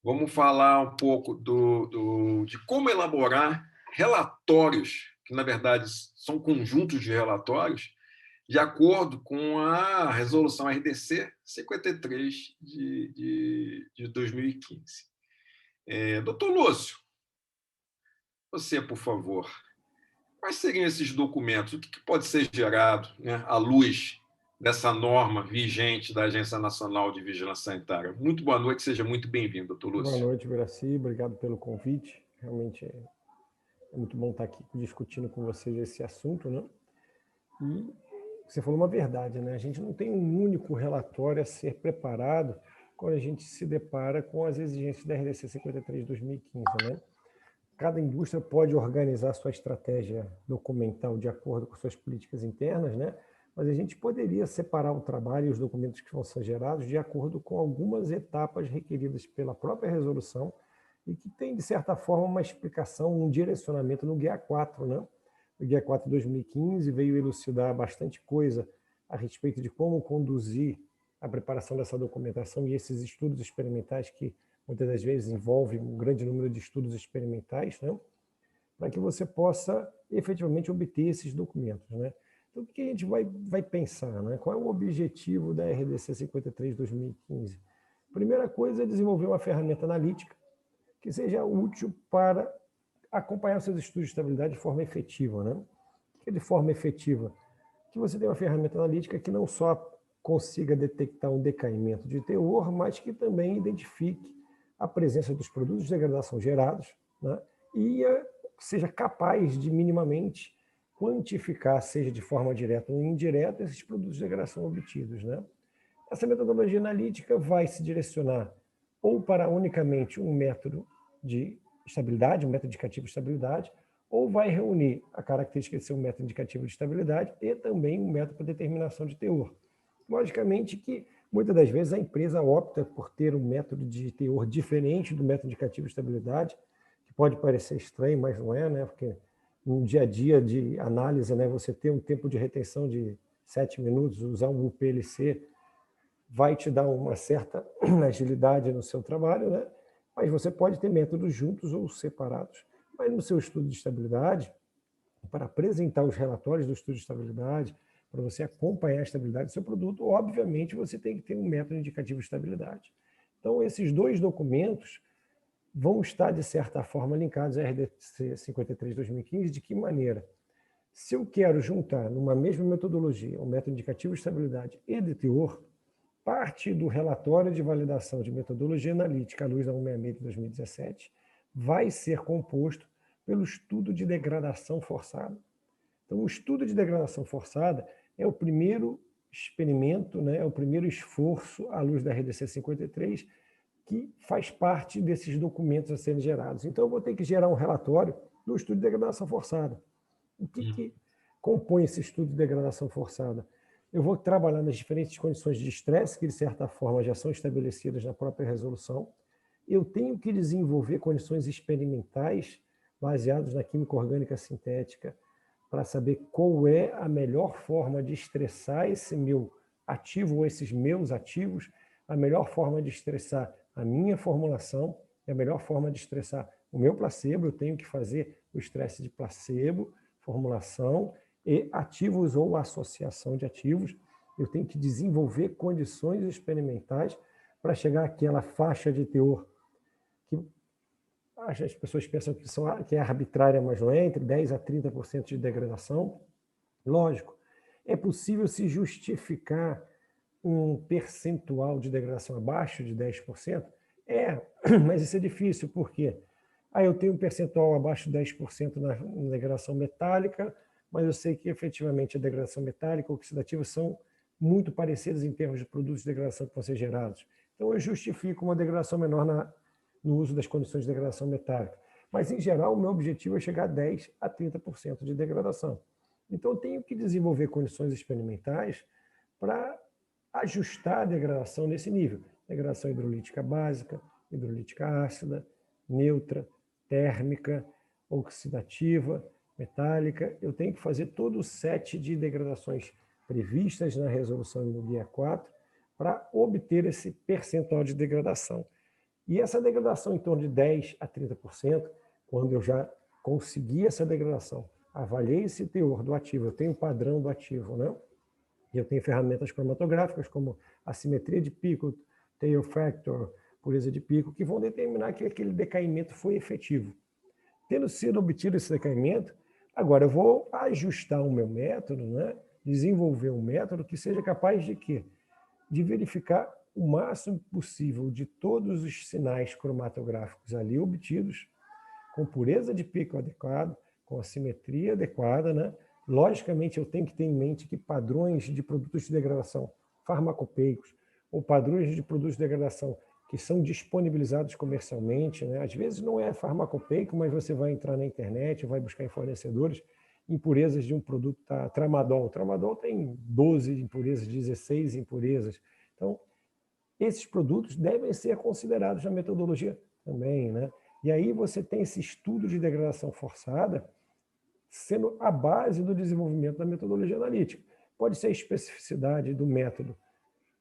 Vamos falar um pouco de como elaborar relatórios, que na verdade são conjuntos de relatórios, de acordo com a resolução RDC 53 de 2015. Doutor Lúcio, você, por favor, quais seriam esses documentos? O que pode ser gerado, né, à luz dessa norma vigente da Agência Nacional de Vigilância Sanitária? Muito boa noite, seja muito bem-vindo, doutor Boa Lúcio. noite, Guaraci. Obrigado pelo convite. Realmente é muito bom estar aqui discutindo com vocês esse assunto, né? E você falou uma verdade, né? A gente não tem um único relatório a ser preparado quando a gente se depara com as exigências da RDC 53 de 2015, né? Cada indústria pode organizar sua estratégia documental de acordo com suas políticas internas, né? Mas a gente poderia separar o trabalho e os documentos que vão ser gerados de acordo com algumas etapas requeridas pela própria resolução e que tem, de certa forma, uma explicação, um direcionamento no Guia 4, né? O Guia 4 de 2015 veio elucidar bastante coisa a respeito de como conduzir a preparação dessa documentação e esses estudos experimentais que muitas das vezes envolve um grande número de estudos experimentais, né? Para que você possa efetivamente obter esses documentos, né? Então, o que a gente vai pensar, né? Qual é o objetivo da RDC 53 de 2015? Primeira coisa é desenvolver uma ferramenta analítica que seja útil para acompanhar seus estudos de estabilidade de forma efetiva, né? O que é de forma efetiva? Que você tenha uma ferramenta analítica que não só consiga detectar um decaimento de teor, mas que também identifique a presença dos produtos de degradação gerados, né? E seja capaz de minimamente quantificar, seja de forma direta ou indireta, esses produtos de degradação obtidos, né? Essa metodologia analítica vai se direcionar ou para unicamente um método de estabilidade, um método indicativo de estabilidade, ou vai reunir a característica de ser um método indicativo de estabilidade e também um método para determinação de teor. Logicamente que muitas das vezes a empresa opta por ter um método de teor diferente do método indicativo de estabilidade, que pode parecer estranho, mas não é, né? Porque no dia a dia de análise, né, você ter um tempo de retenção de 7 minutos, usar um UPLC, vai te dar uma certa agilidade no seu trabalho, né? Mas você pode ter métodos juntos ou separados. Mas no seu estudo de estabilidade, para apresentar os relatórios do estudo de estabilidade, para você acompanhar a estabilidade do seu produto, obviamente você tem que ter um método indicativo de estabilidade. Então, esses dois documentos vão estar, de certa forma, linkados à RDC 53 de 2015. De que maneira? Se eu quero juntar numa mesma metodologia o método indicativo de estabilidade e de teor, parte do relatório de validação de metodologia analítica à luz da 166 de 2017 vai ser composto pelo estudo de degradação forçada. Então, o estudo de degradação forçada é o primeiro experimento, né, é o primeiro esforço à luz da RDC 53 que faz parte desses documentos a serem gerados. Então, eu vou ter que gerar um relatório do estudo de degradação forçada. O que compõe esse estudo de degradação forçada? Eu vou trabalhar nas diferentes condições de estresse, que de certa forma já são estabelecidas na própria resolução. Eu tenho que desenvolver condições experimentais baseadas na química orgânica sintética para saber qual é a melhor forma de estressar esse meu ativo ou esses meus ativos, a melhor forma de estressar a minha formulação e a melhor forma de estressar o meu placebo. Eu tenho que fazer o estresse de placebo, formulação e ativos ou associação de ativos. Eu tenho que desenvolver condições experimentais para chegar àquela faixa de teor que as pessoas pensam que é arbitrária, mas não é, entre 10% a 30% de degradação. Lógico, é possível se justificar um percentual de degradação abaixo de 10%? É, mas isso é difícil, por quê? Eu tenho um percentual abaixo de 10% na degradação metálica, mas eu sei que efetivamente a degradação metálica e oxidativa são muito parecidas em termos de produtos de degradação que vão ser gerados. Então eu justifico uma degradação menor no uso das condições de degradação metálica. Mas, em geral, o meu objetivo é chegar a 10% a 30% de degradação. Então, eu tenho que desenvolver condições experimentais para ajustar a degradação nesse nível. Degradação hidrolítica básica, hidrolítica ácida, neutra, térmica, oxidativa, metálica. Eu tenho que fazer todo o set de degradações previstas na resolução do Guia 4 para obter esse percentual de degradação. E essa degradação em torno de 10% a 30%, quando eu já consegui essa degradação, avaliei esse teor do ativo, eu tenho um padrão do ativo, né? E eu tenho ferramentas cromatográficas como assimetria de pico, tail factor, pureza de pico, que vão determinar que aquele decaimento foi efetivo. Tendo sido obtido esse decaimento, agora eu vou ajustar o meu método, né? Desenvolver um método que seja capaz de quê? De verificar o máximo possível de todos os sinais cromatográficos ali obtidos, com pureza de pico adequado, com assimetria adequada, né? Logicamente, eu tenho que ter em mente que padrões de produtos de degradação farmacopeicos ou padrões de produtos de degradação que são disponibilizados comercialmente, né? Às vezes não é farmacopeico, mas você vai entrar na internet, vai buscar em fornecedores impurezas de um produto, tá? Tramadol. O tramadol tem 12 impurezas, 16 impurezas. Então, esses produtos devem ser considerados na metodologia também, né? E aí você tem esse estudo de degradação forçada sendo a base do desenvolvimento da metodologia analítica. Pode ser a especificidade do método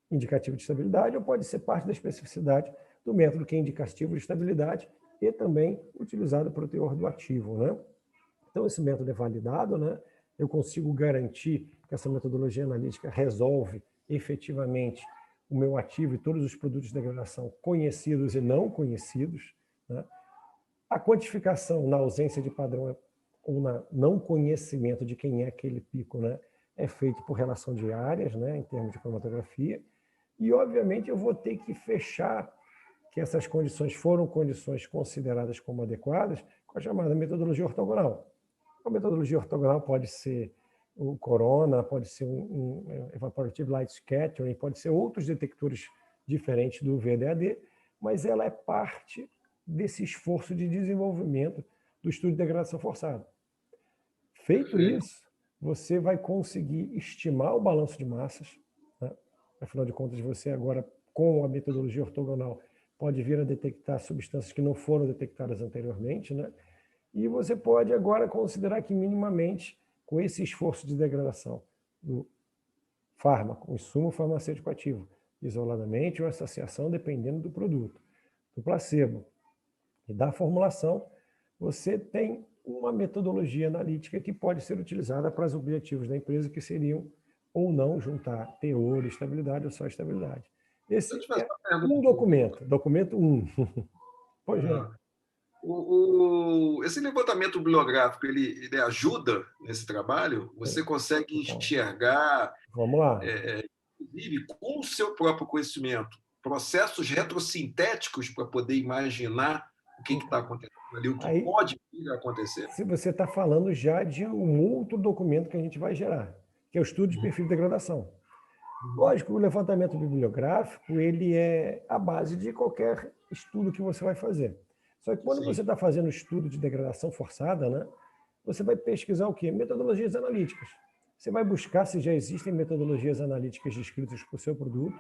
indicativo de estabilidade ou pode ser parte da especificidade do método que é indicativo de estabilidade e também utilizado para o teor do ativo, né? Então, esse método é validado, né? Eu consigo garantir que essa metodologia analítica resolve efetivamente o meu ativo e todos os produtos de degradação conhecidos e não conhecidos, né? A quantificação na ausência de padrão ou na não conhecimento de quem é aquele pico, né, é feito por relação de áreas, né, em termos de cromatografia, e obviamente eu vou ter que fechar que essas condições foram condições consideradas como adequadas com a chamada metodologia ortogonal. A metodologia ortogonal pode ser o Corona, pode ser um Evaporative Light Scattering, pode ser outros detectores diferentes do VDAD, mas ela é parte desse esforço de desenvolvimento do estudo de degradação forçada. Feito isso, você vai conseguir estimar o balanço de massas, né? Afinal de contas, você agora, com a metodologia ortogonal, pode vir a detectar substâncias que não foram detectadas anteriormente, né? E você pode agora considerar que minimamente, com esse esforço de degradação do fármaco, o insumo farmacêutico ativo, isoladamente ou associação, dependendo do produto, do placebo e da formulação, você tem uma metodologia analítica que pode ser utilizada para os objetivos da empresa, que seriam ou não juntar teor, estabilidade ou só estabilidade. Esse é um documento, documento 1. Pois é. Esse levantamento bibliográfico, ele ajuda nesse trabalho? Você consegue enxergar, vamos lá. Inclusive, com o seu próprio conhecimento, processos retrosintéticos para poder imaginar o que está acontecendo ali, o que Aí, pode vir a acontecer? se você está falando já de um outro documento que a gente vai gerar, que é o estudo de perfil de degradação. Lógico, o levantamento bibliográfico ele é a base de qualquer estudo que você vai fazer. Só que quando você está fazendo estudo de degradação forçada, né, você vai pesquisar o quê? Metodologias analíticas. Você vai buscar se já existem metodologias analíticas descritas para o seu produto.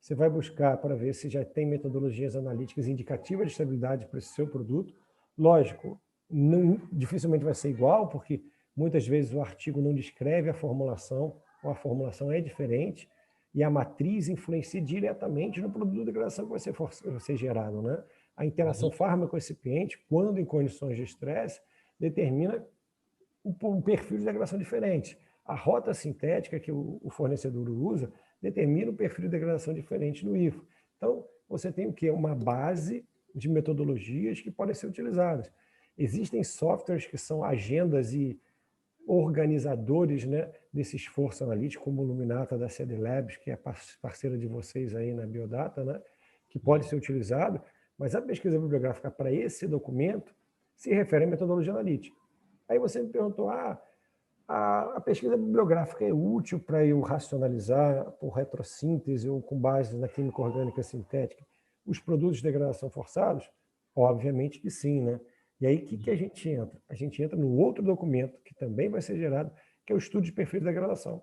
Você vai buscar para ver se já tem metodologias analíticas indicativas de estabilidade para esse seu produto. Lógico, dificilmente vai ser igual, porque muitas vezes o artigo não descreve a formulação, ou a formulação é diferente, e a matriz influencia diretamente no produto de degradação que vai ser gerado, né? A interação fármaco-recipiente, quando em condições de estresse, determina um perfil de degradação diferente. A rota sintética que o fornecedor usa determina um perfil de degradação diferente no IFO. Então, você tem o quê? Uma base de metodologias que podem ser utilizadas. Existem softwares que são agendas e organizadores, né, desse esforço analítico, como o Luminata da CD Labs, que é parceira de vocês aí na Biodata, né, que pode ser utilizado, mas a pesquisa bibliográfica para esse documento se refere à metodologia analítica. Aí você me perguntou, a pesquisa bibliográfica é útil para eu racionalizar por retrossíntese ou com base na química orgânica sintética os produtos de degradação forçados? Obviamente que sim, né? E aí, o que a gente entra? A gente entra no outro documento, que também vai ser gerado, que é o estudo de perfil de degradação.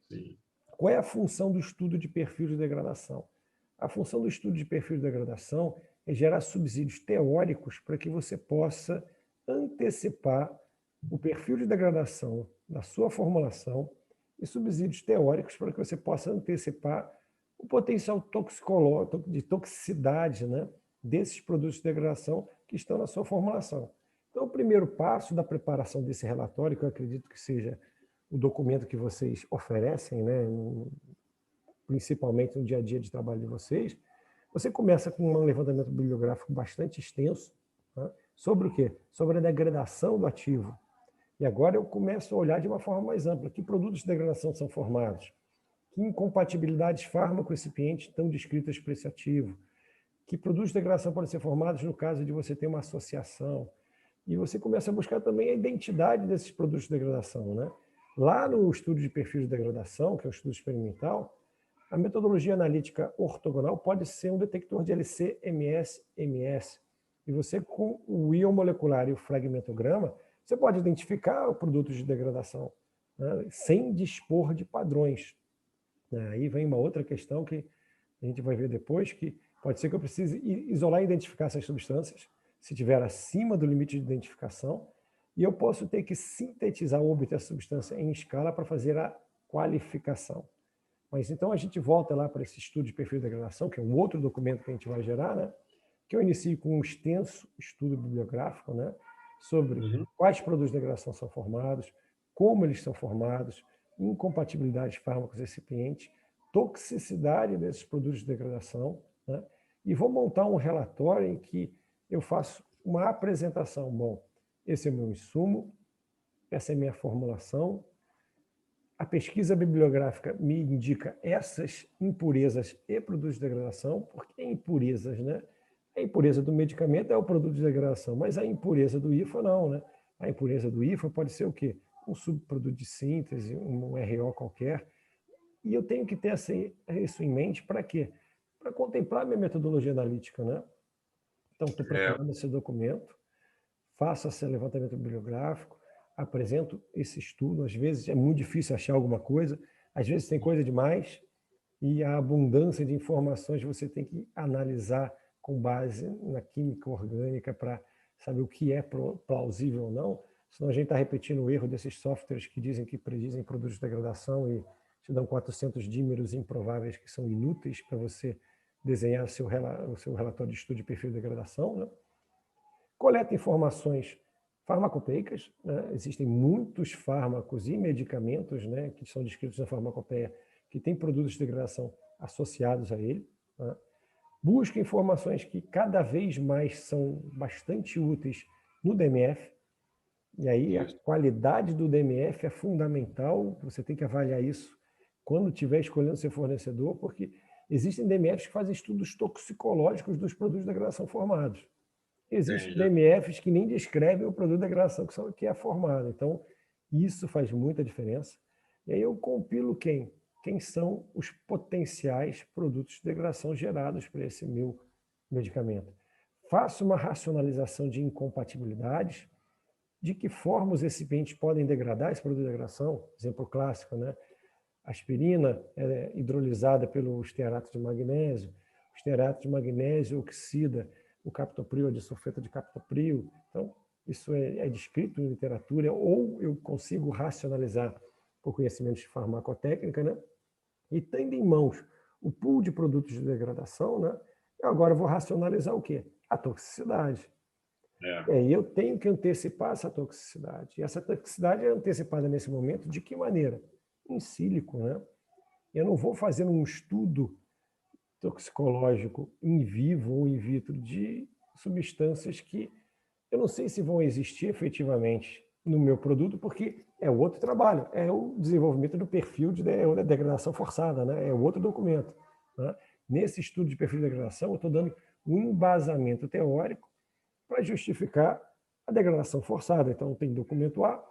Sim. Qual é a função do estudo de perfil de degradação? A função do estudo de perfil de degradação é gerar subsídios teóricos para que você possa antecipar o perfil de degradação da sua formulação e subsídios teóricos para que você possa antecipar o potencial toxicológico, de toxicidade, né, desses produtos de degradação que estão na sua formulação. Então, o primeiro passo da preparação desse relatório, que eu acredito que seja o documento que vocês oferecem, né, principalmente no dia a dia de trabalho de vocês, você começa com um levantamento bibliográfico bastante extenso, né, sobre o quê? Sobre a degradação do ativo. E agora eu começo a olhar de uma forma mais ampla. Que produtos de degradação são formados? Que incompatibilidades fármaco-recipiente estão descritas para esse ativo? Que produtos de degradação podem ser formados no caso de você ter uma associação? E você começa a buscar também a identidade desses produtos de degradação, né? Lá no estudo de perfil de degradação, que é um estudo experimental, a metodologia analítica ortogonal pode ser um detector de LC-MS-MS. E você, com o íon molecular e o fragmentograma, você pode identificar produtos de degradação, né, sem dispor de padrões. Aí vem uma outra questão que a gente vai ver depois, que pode ser que eu precise isolar e identificar essas substâncias, se estiver acima do limite de identificação, e eu posso ter que sintetizar ou obter a substância em escala para fazer a qualificação. Mas então a gente volta lá para esse estudo de perfil de degradação, que é um outro documento que a gente vai gerar, né? Que eu inicio com um extenso estudo bibliográfico, né? Sobre quais produtos de degradação são formados, como eles são formados, incompatibilidade fármaco-recipiente, toxicidade desses produtos de degradação, né? E vou montar um relatório em que eu faço uma apresentação. Bom, esse é o meu insumo, essa é a minha formulação, a pesquisa bibliográfica me indica essas impurezas e produtos de degradação, porque impurezas, né? A impureza do medicamento é o produto de degradação, mas a impureza do IFA não, né? A impureza do IFA pode ser o quê? Um subproduto de síntese, um RO qualquer. E eu tenho que ter isso em mente para quê? Para contemplar minha metodologia analítica, né? Então, estou preparando esse documento, faço esse levantamento bibliográfico, apresento esse estudo. Às vezes é muito difícil achar alguma coisa, às vezes tem coisa demais, e a abundância de informações você tem que analisar com base na química orgânica para saber o que é plausível ou não, senão a gente está repetindo o erro desses softwares que dizem que predizem produtos de degradação e te dão 400 dímeros improváveis que são inúteis para você desenhar o seu relatório de estudo de perfil de degradação, né? Coleta informações farmacopeicas, né? Existem muitos fármacos e medicamentos, né, que são descritos na farmacopeia, que têm produtos de degradação associados a ele, né? Busca informações que cada vez mais são bastante úteis no DMF, e aí a qualidade do DMF é fundamental, você tem que avaliar isso quando estiver escolhendo seu fornecedor, porque existem DMFs que fazem estudos toxicológicos dos produtos de degradação formados. Existem DMFs que nem descrevem o produto de degradação que é formado. Então, isso faz muita diferença. E aí eu compilo quem? Quem são os potenciais produtos de degradação gerados por esse meu medicamento. Faço uma racionalização de incompatibilidades, de que forma os recipientes podem degradar esse produto de degradação. Exemplo clássico, né? A aspirina é hidrolisada pelo estearato de magnésio. O estearato de magnésio oxida o captopril, a disulfeto de captopril. Então, isso é descrito em literatura, ou eu consigo racionalizar por conhecimentos de farmacotécnica, né? E tendo em mãos o pool de produtos de degradação, né? Eu agora vou racionalizar o quê? A toxicidade. E aí eu tenho que antecipar essa toxicidade. E essa toxicidade é antecipada nesse momento de que maneira? Em sílico, né? Eu não vou fazer um estudo toxicológico in vivo ou in vitro de substâncias que eu não sei se vão existir efetivamente no meu produto, porque é o outro trabalho, é o desenvolvimento do perfil de degradação forçada, né? É o outro documento, né? Nesse estudo de perfil de degradação, eu estou dando um embasamento teórico para justificar a degradação forçada. Então, tem documento A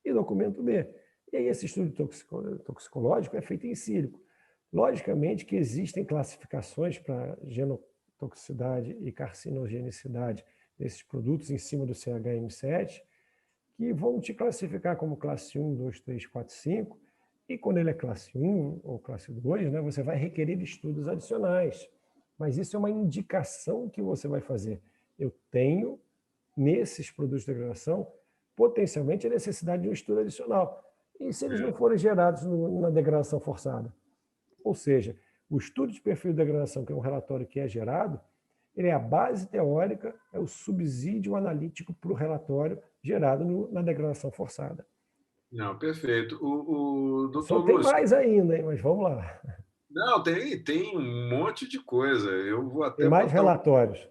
e documento B. E aí, esse estudo toxicológico é feito em sílico. Logicamente que existem classificações para genotoxicidade e carcinogenicidade desses produtos em cima do CHM7, que vão te classificar como classe 1, 2, 3, 4, 5, e quando ele é classe 1 ou classe 2, né, você vai requerer estudos adicionais. Mas isso é uma indicação que você vai fazer. Eu tenho, nesses produtos de degradação, potencialmente a necessidade de um estudo adicional. E se eles não forem gerados na degradação forçada? Ou seja, o estudo de perfil de degradação, que é um relatório que é gerado, Ele é a base teórica, é o subsídio analítico para o relatório gerado na degradação forçada. Não, perfeito. O Só doutor tem Lúcio, mais ainda, hein? Mas vamos lá. não, tem um monte de coisa. Eu vou Tem até mais relatórios.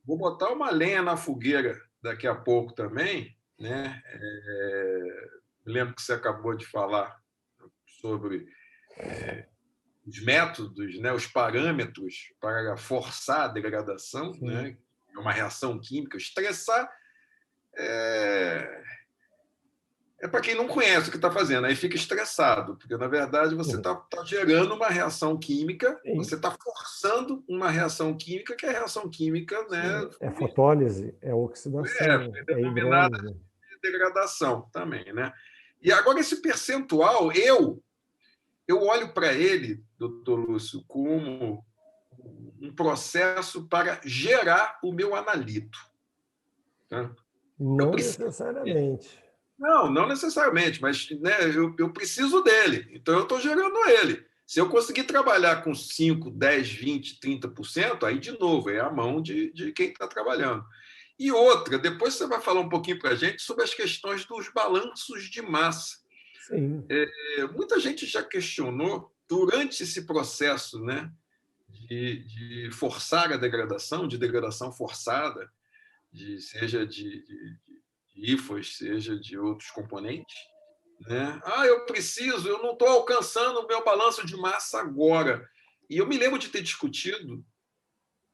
vou botar uma lenha na fogueira daqui a pouco também, né? Lembro que você acabou de falar sobre os métodos, né? Os parâmetros para forçar a degradação, Sim. né? É uma reação química. Estressar é para quem não conhece o que está fazendo, aí fica estressado, porque, na verdade, você Uhum. está gerando uma reação química, Sim. você está forçando uma reação química, que é a reação química, né, Sim. É fotólise, é oxidação, foi é denominada hidrólise. de degradação também. Né? E agora, esse percentual, eu olho para ele, doutor Lúcio, como um processo para gerar o meu analito. Tá? Eu Não preciso. necessariamente. Não, não necessariamente, mas né, eu preciso dele, então eu estou gerando ele. Se eu conseguir trabalhar com 5, 10, 20, 30%, aí, de novo, é a mão de quem está trabalhando. E outra, depois você vai falar um pouquinho para a gente sobre as questões dos balanços de massa. Sim. Muita gente já questionou, durante esse processo, né, de forçar a degradação, de degradação forçada, seja de IFAs, seja de outros componentes, né? Eu não estou alcançando o meu balanço de massa agora. E eu me lembro de ter discutido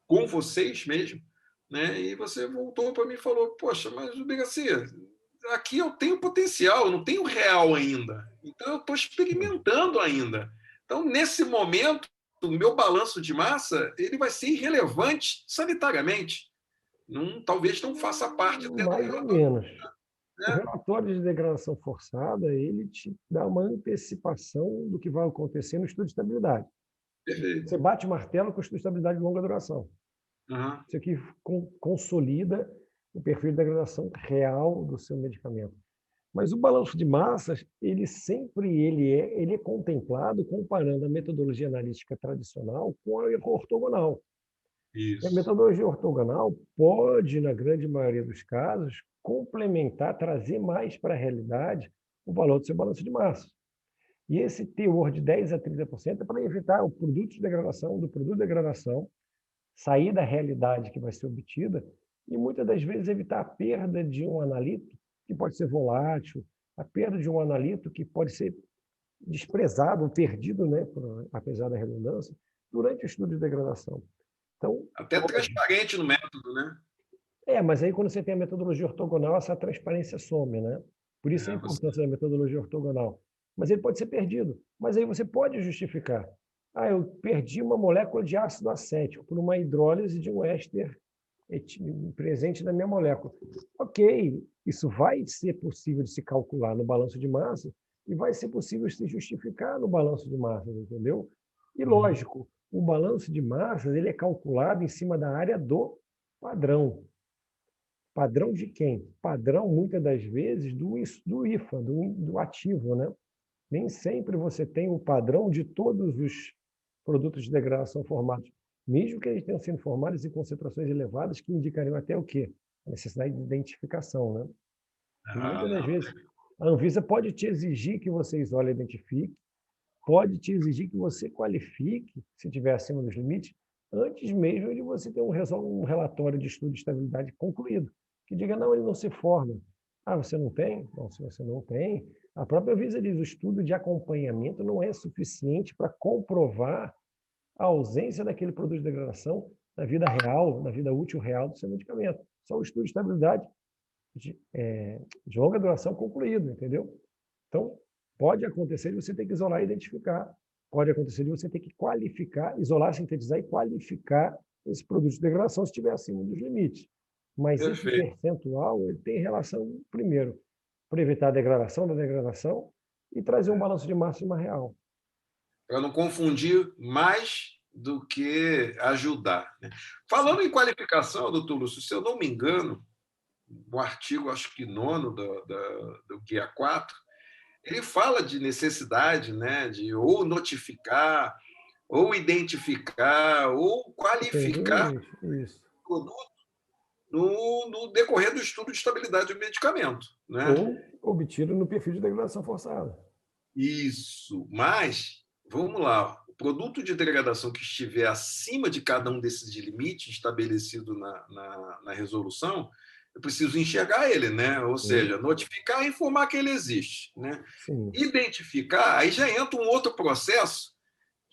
com vocês mesmo, né? E você voltou para mim e falou: Poxa, mas o Garcia, aqui eu tenho potencial, eu não tenho real ainda. Então eu estou experimentando ainda. Então, nesse momento, o meu balanço de massa ele vai ser irrelevante sanitariamente. Não, talvez não faça parte até do Mais ou relatório. menos. O Né? relatório de degradação forçada, ele te dá uma antecipação do que vai acontecer no estudo de estabilidade. Perfeito. Você bate o martelo com o estudo de estabilidade de longa duração. Uhum. Isso aqui consolida o perfil de degradação real do seu medicamento. Mas o balanço de massas, ele é contemplado comparando a metodologia analítica tradicional com a ortogonal. E a Isso. metodologia ortogonal pode, na grande maioria dos casos, complementar, trazer mais para a realidade o valor do seu balanço de massa. E esse teor de 10 a 30% é para evitar o produto de degradação, do produto de degradação, sair da realidade que vai ser obtida e muitas das vezes evitar a perda de um analito que pode ser volátil, a perda de um analito que pode ser desprezado, perdido, né, apesar da redundância, durante o estudo de degradação. Então, Até transparente no método, né? mas aí quando você tem a metodologia ortogonal, essa transparência some, né? Por isso a Você... importância da metodologia ortogonal. Mas ele pode ser perdido. Mas aí você pode justificar. Eu perdi uma molécula de ácido acético por uma hidrólise de um éster presente na minha molécula. Ok, isso vai ser possível de se calcular no balanço de massa e vai ser possível de se justificar no balanço de massas, entendeu? E lógico, o balanço de massas ele é calculado em cima da área do padrão. Padrão de quem? Padrão, muitas das vezes, do IFA, do ativo, né? Nem sempre você tem o padrão de todos os produtos de degradação formados, mesmo que eles tenham sido formados em concentrações elevadas, que indicariam até o quê? A necessidade de identificação, né? E muitas das Não. vezes, a Anvisa pode te exigir que você isole e identifique, pode te exigir que você qualifique, se estiver acima dos limites, antes mesmo de você ter um relatório de estudo de estabilidade concluído, que diga, não, ele não se forma. Você não tem? Não, se você não tem, a própria Anvisa diz, o estudo de acompanhamento não é suficiente para comprovar a ausência daquele produto de degradação na vida real, na vida útil real do seu medicamento. Só o estudo de estabilidade de longa duração concluído, entendeu? Então, pode acontecer de você ter que isolar e identificar. Pode acontecer de você ter que qualificar, isolar, sintetizar e qualificar esse produto de degradação se estiver acima dos limites. Mas esse Perfeito. percentual ele tem relação, primeiro, para evitar a degradação da degradação e trazer um balanço de máxima real. Para não confundir mais do que ajudar. Né? Falando em qualificação, doutor Lúcio, se eu não me engano, no artigo, acho que nono do Guia 4, ele fala de necessidade, né, de ou notificar ou identificar, ou qualificar Isso. o produto no decorrer do estudo de estabilidade do medicamento, né? Ou obtido no perfil de degradação forçada. Isso, mas, vamos lá, o produto de degradação que estiver acima de cada um desses limites estabelecido na resolução, eu preciso enxergar ele, né? Ou seja, notificar e informar que ele existe, né? Sim. Identificar, aí já entra um outro processo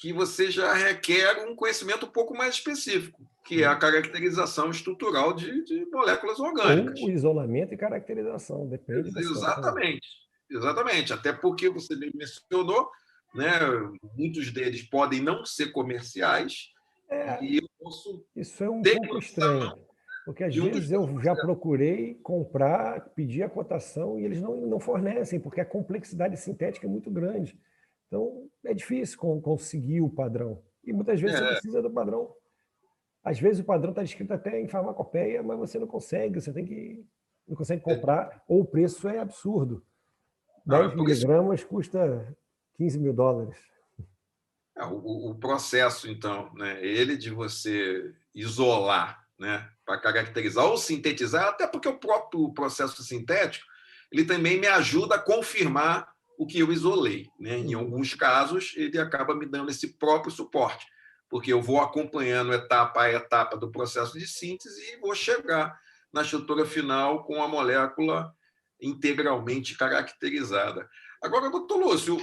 que você já requer um conhecimento um pouco mais específico, que é a caracterização estrutural de moléculas orgânicas. Ou o isolamento e caracterização, depende da situação. Exatamente, exatamente. Até porque você me mencionou, né, muitos deles podem não ser comerciais e eu posso Isso é um ter pouco noção estranho, porque às junto vezes de eu já procurei comprar, pedir a cotação e eles não fornecem, porque a complexidade sintética é muito grande. Então, é difícil conseguir o padrão. E muitas vezes você precisa do padrão. Às vezes o padrão está escrito até em farmacopeia, mas você não consegue, não consegue comprar, ou o preço é absurdo. 10 por isso, miligramas custa $15.000. o processo, então, né, ele de você isolar, né, para caracterizar ou sintetizar, até porque o próprio processo sintético ele também me ajuda a confirmar o que eu isolei, né? Em alguns casos, ele acaba me dando esse próprio suporte, porque eu vou acompanhando etapa a etapa do processo de síntese e vou chegar na estrutura final com a molécula integralmente caracterizada. Agora, doutor Lúcio,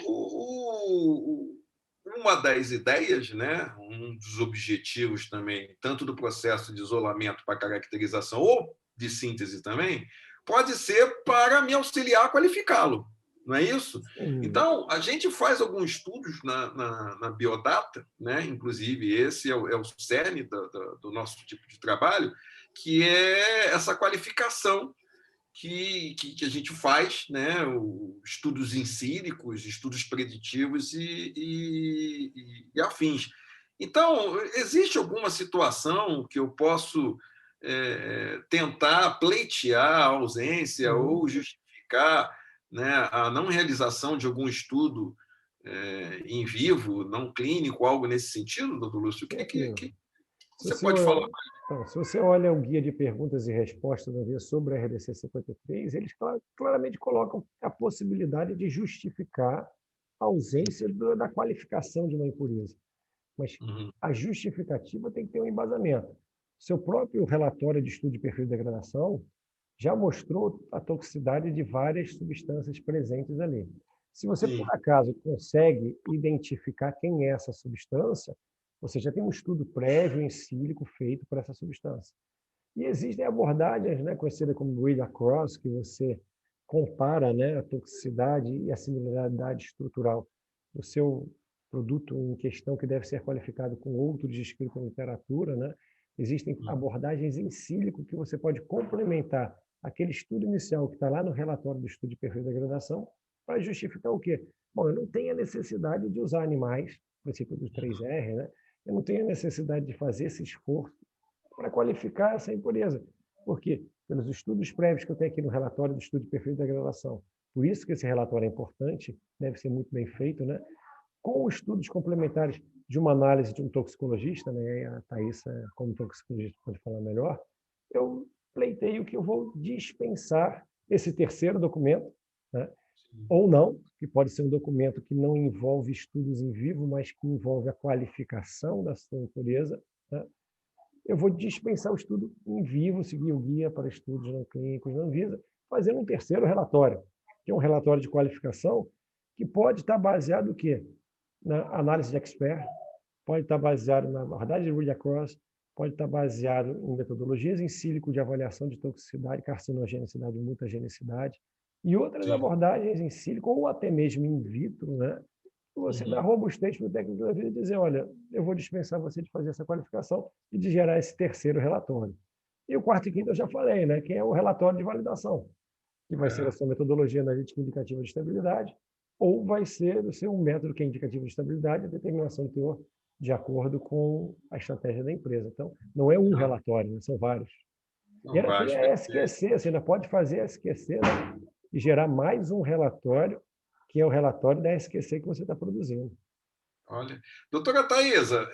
uma das ideias, né, um dos objetivos também, tanto do processo de isolamento para caracterização ou de síntese também, pode ser para me auxiliar a qualificá-lo, não é isso? Então, a gente faz alguns estudos na Biodata, né? Inclusive esse é o cerne do nosso tipo de trabalho, que é essa qualificação que a gente faz, né? Estudos insíricos, estudos preditivos e afins. Então, existe alguma situação que eu posso tentar pleitear a ausência ou justificar, né, a não realização de algum estudo em vivo, não clínico, algo nesse sentido, doutor Lúcio? O que você pode falar? Então, se você olha o guia de perguntas e respostas do guia sobre a RDC 53, eles claramente colocam a possibilidade de justificar a ausência da qualificação de uma impureza. Mas a justificativa tem que ter um embasamento. Seu próprio relatório de estudo de perfil de degradação já mostrou a toxicidade de várias substâncias presentes ali. Se você, por acaso, consegue identificar quem é essa substância, você já tem um estudo prévio em sílico feito para essa substância. E existem abordagens, né, conhecidas como read-across, que você compara, né, a toxicidade e a similaridade estrutural do seu produto em questão, que deve ser qualificado com outros descritos na literatura, né? Existem abordagens em sílico que você pode complementar aquele estudo inicial que está lá no relatório do estudo de perfil de degradação para justificar o quê? Bom, eu não tenho a necessidade de usar animais, princípio do 3R, né? Eu não tenho a necessidade de fazer esse esforço para qualificar essa impureza. Por quê? Pelos estudos prévios que eu tenho aqui no relatório do estudo de perfil de degradação. Por isso que esse relatório é importante, deve ser muito bem feito, né? Com estudos complementares de uma análise de um toxicologista, né? A Thaisa, como toxicologista, pode falar melhor, eu pleiteio que eu vou dispensar esse terceiro documento, né? Ou não, que pode ser um documento que não envolve estudos em vivo, mas que envolve a qualificação da sua impureza, né? Eu vou dispensar o estudo em vivo, seguir o guia para estudos não clínicos da Anvisa, fazendo um terceiro relatório, que é um relatório de qualificação que pode estar baseado no quê? Na análise de expert, pode estar baseado na abordagem de read-across, pode estar baseado em metodologias em sílico de avaliação de toxicidade, carcinogenicidade e mutagenicidade, e outras abordagens em sílico, ou até mesmo in vitro, né? Você dá robustez para o técnico da vida e dizer, olha, eu vou dispensar você de fazer essa qualificação e de gerar esse terceiro relatório. E o quarto e quinto eu já falei, né? Que é o relatório de validação, que vai ser a sua metodologia analítica indicativa de estabilidade, ou vai ser o seu método que é indicativo de estabilidade, a determinação do teor de acordo com a estratégia da empresa. Então, não é um relatório, né? São vários. E ainda tem a SQC, você ainda pode fazer a SQC, né? E gerar mais um relatório, que é o relatório da SQC que você está produzindo. Olha, doutora Taísa,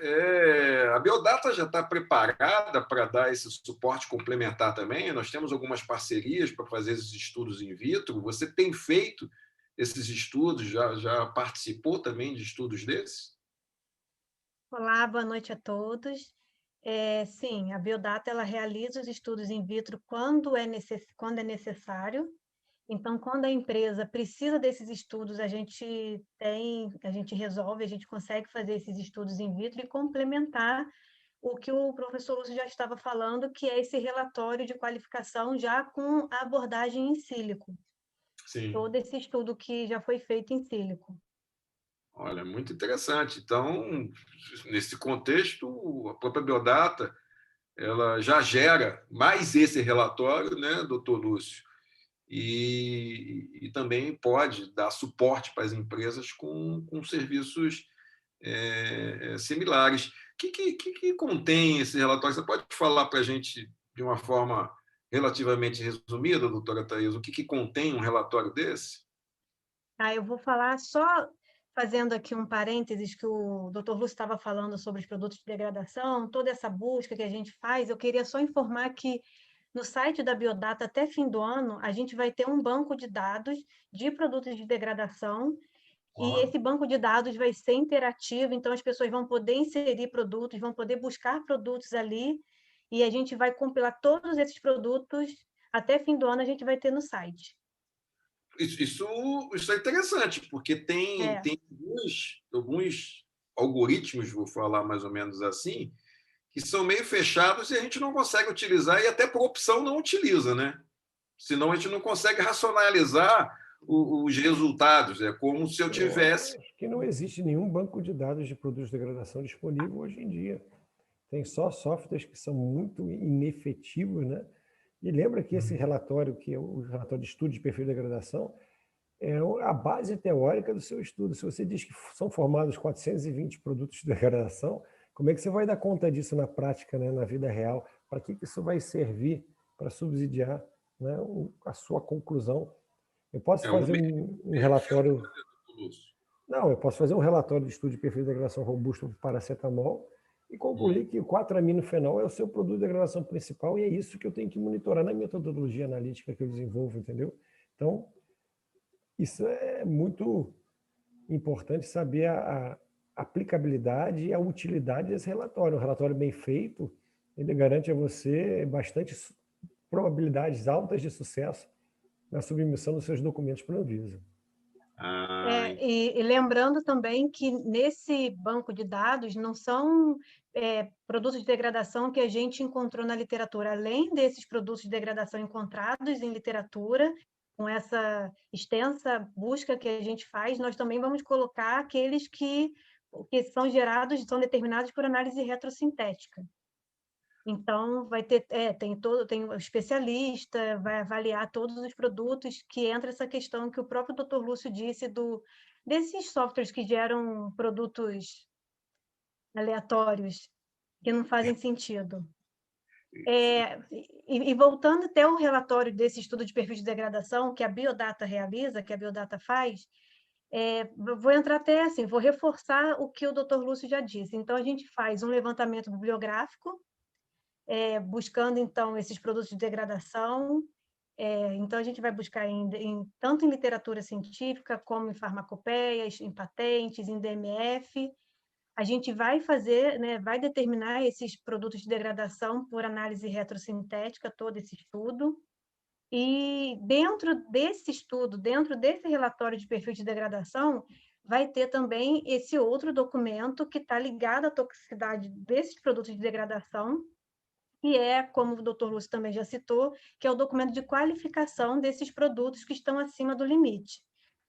a Biodata já está preparada para dar esse suporte complementar também? Nós temos algumas parcerias para fazer esses estudos in vitro. Você tem feito esses estudos? Já participou também de estudos desses? Olá, boa noite a todos. Sim, a Biodata ela realiza os estudos in vitro quando é necessário. Então, quando a empresa precisa desses estudos, a gente resolve, a gente consegue fazer esses estudos in vitro e complementar o que o professor Lúcio já estava falando, que é esse relatório de qualificação já com a abordagem em sílico, Sim. todo esse estudo que já foi feito em sílico. Olha, muito interessante. Então, nesse contexto, a própria Biodata ela já gera mais esse relatório, né, doutor Lúcio? E também pode dar suporte para as empresas com serviços similares. O que contém esse relatório? Você pode falar para a gente de uma forma relativamente resumida, doutora Thais, o que contém um relatório desse? Eu vou falar só fazendo aqui um parênteses que o Dr. Lúcio estava falando sobre os produtos de degradação, toda essa busca que a gente faz. Eu queria só informar que no site da Biodata, até fim do ano, a gente vai ter um banco de dados de produtos de degradação, e Ó, esse banco de dados vai ser interativo, então as pessoas vão poder inserir produtos, vão poder buscar produtos ali, e a gente vai compilar todos esses produtos, até fim do ano a gente vai ter no site. isso é interessante, porque É. tem alguns algoritmos, vou falar mais ou menos assim, que são meio fechados e a gente não consegue utilizar, e até por opção não utiliza, né? Senão a gente não consegue racionalizar os resultados. É como se eu Eu tivesse. acho que não existe nenhum banco de dados de produtos de degradação disponível hoje em dia. Tem só softwares que são muito inefetivos, né? E lembra que esse relatório, que é o relatório de estudo de perfil de degradação, é a base teórica do seu estudo. Se você diz que são formados 420 produtos de degradação, como é que você vai dar conta disso na prática, né, na vida real? Para que isso vai servir para subsidiar, né, a sua conclusão? Eu posso Um fazer um meio que fio de relatório. fazer isso. Não, eu posso fazer um relatório de estudo de perfil de degradação robusto para paracetamol e concluir que o 4-aminofenol é o seu produto de degradação principal e é isso que eu tenho que monitorar na metodologia analítica que eu desenvolvo, entendeu? Então, isso é muito importante saber a aplicabilidade e a utilidade desse relatório. Um relatório bem feito, ele garante a você bastante probabilidades altas de sucesso na submissão dos seus documentos para a Anvisa. E lembrando também que nesse banco de dados não são produtos de degradação que a gente encontrou na literatura. Além desses produtos de degradação encontrados em literatura, com essa extensa busca que a gente faz, nós também vamos colocar aqueles que são gerados, são determinados por análise retrosintética. Então, vai ter, tem um especialista, vai avaliar todos os produtos, que entra essa questão que o próprio Dr. Lúcio disse desses softwares que geram produtos aleatórios, que não fazem sentido. E voltando até o relatório desse estudo de perfil de degradação que a Biodata realiza, que a Biodata faz, vou entrar até assim, vou reforçar o que o Dr. Lúcio já disse. Então, a gente faz um levantamento bibliográfico, buscando, então, esses produtos de degradação. Então, a gente vai buscar tanto em literatura científica, como em farmacopeias, em patentes, em DMF. A gente vai fazer, né, vai determinar esses produtos de degradação por análise retrosintética, todo esse estudo. E dentro desse estudo, dentro desse relatório de perfil de degradação, vai ter também esse outro documento que está ligado à toxicidade desses produtos de degradação, que é, como o Dr. Lúcio também já citou, que é o documento de qualificação desses produtos que estão acima do limite.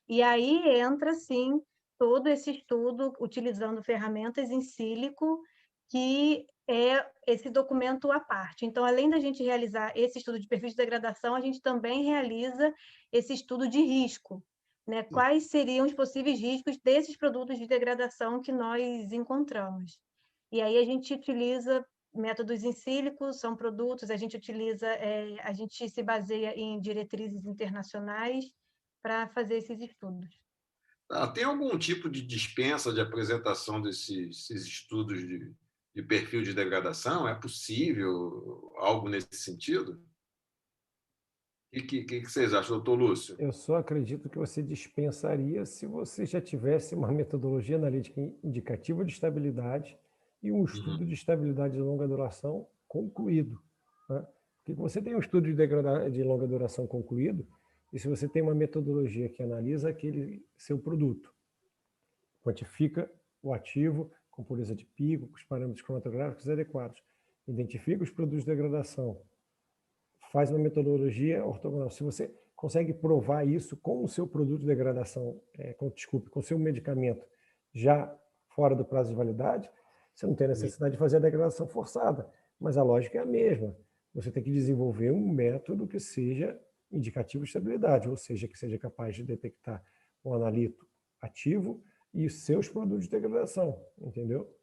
E aí entra, sim, todo esse estudo utilizando ferramentas em sílico, que é esse documento à parte. Então, além da gente realizar esse estudo de perfil de degradação, a gente também realiza esse estudo de risco, né? Quais seriam os possíveis riscos desses produtos de degradação que nós encontramos. E aí a gente utiliza métodos em sílico, são produtos, a gente utiliza, a gente se baseia em diretrizes internacionais para fazer esses estudos. Tem algum tipo de dispensa de apresentação desses estudos de perfil de degradação? É possível algo nesse sentido? Que vocês acham, doutor Lúcio? Eu só acredito que você dispensaria se você já tivesse uma metodologia analítica indicativa de estabilidade e um estudo de estabilidade de longa duração concluído, né? Porque você tem um estudo de longa duração concluído, e se você tem uma metodologia que analisa aquele seu produto, quantifica o ativo com pureza de pico, com os parâmetros cromatográficos adequados, identifica os produtos de degradação, faz uma metodologia ortogonal. Se você consegue provar isso com o seu produto de degradação, com o seu medicamento já fora do prazo de validade, você não tem necessidade de fazer a degradação forçada, mas a lógica é a mesma. Você tem que desenvolver um método que seja indicativo de estabilidade, ou seja, que seja capaz de detectar um analito ativo e os seus produtos de degradação, entendeu?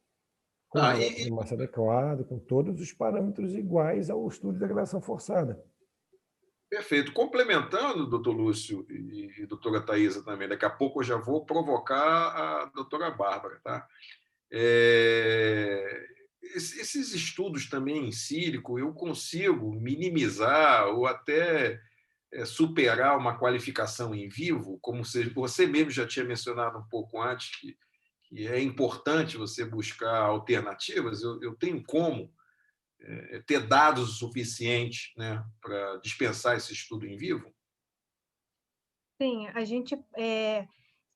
Com relógio de massa adequado, com todos os parâmetros iguais ao estudo de degradação forçada. Perfeito. Complementando, doutor Lúcio e doutora Thaisa também, daqui a pouco eu já vou provocar a doutora Bárbara, tá? Esses estudos também em sílico, eu consigo minimizar ou até superar uma qualificação em vivo, como você mesmo já tinha mencionado um pouco antes, que é importante você buscar alternativas. Eu tenho como ter dados suficientes, né, para dispensar esse estudo em vivo? Sim,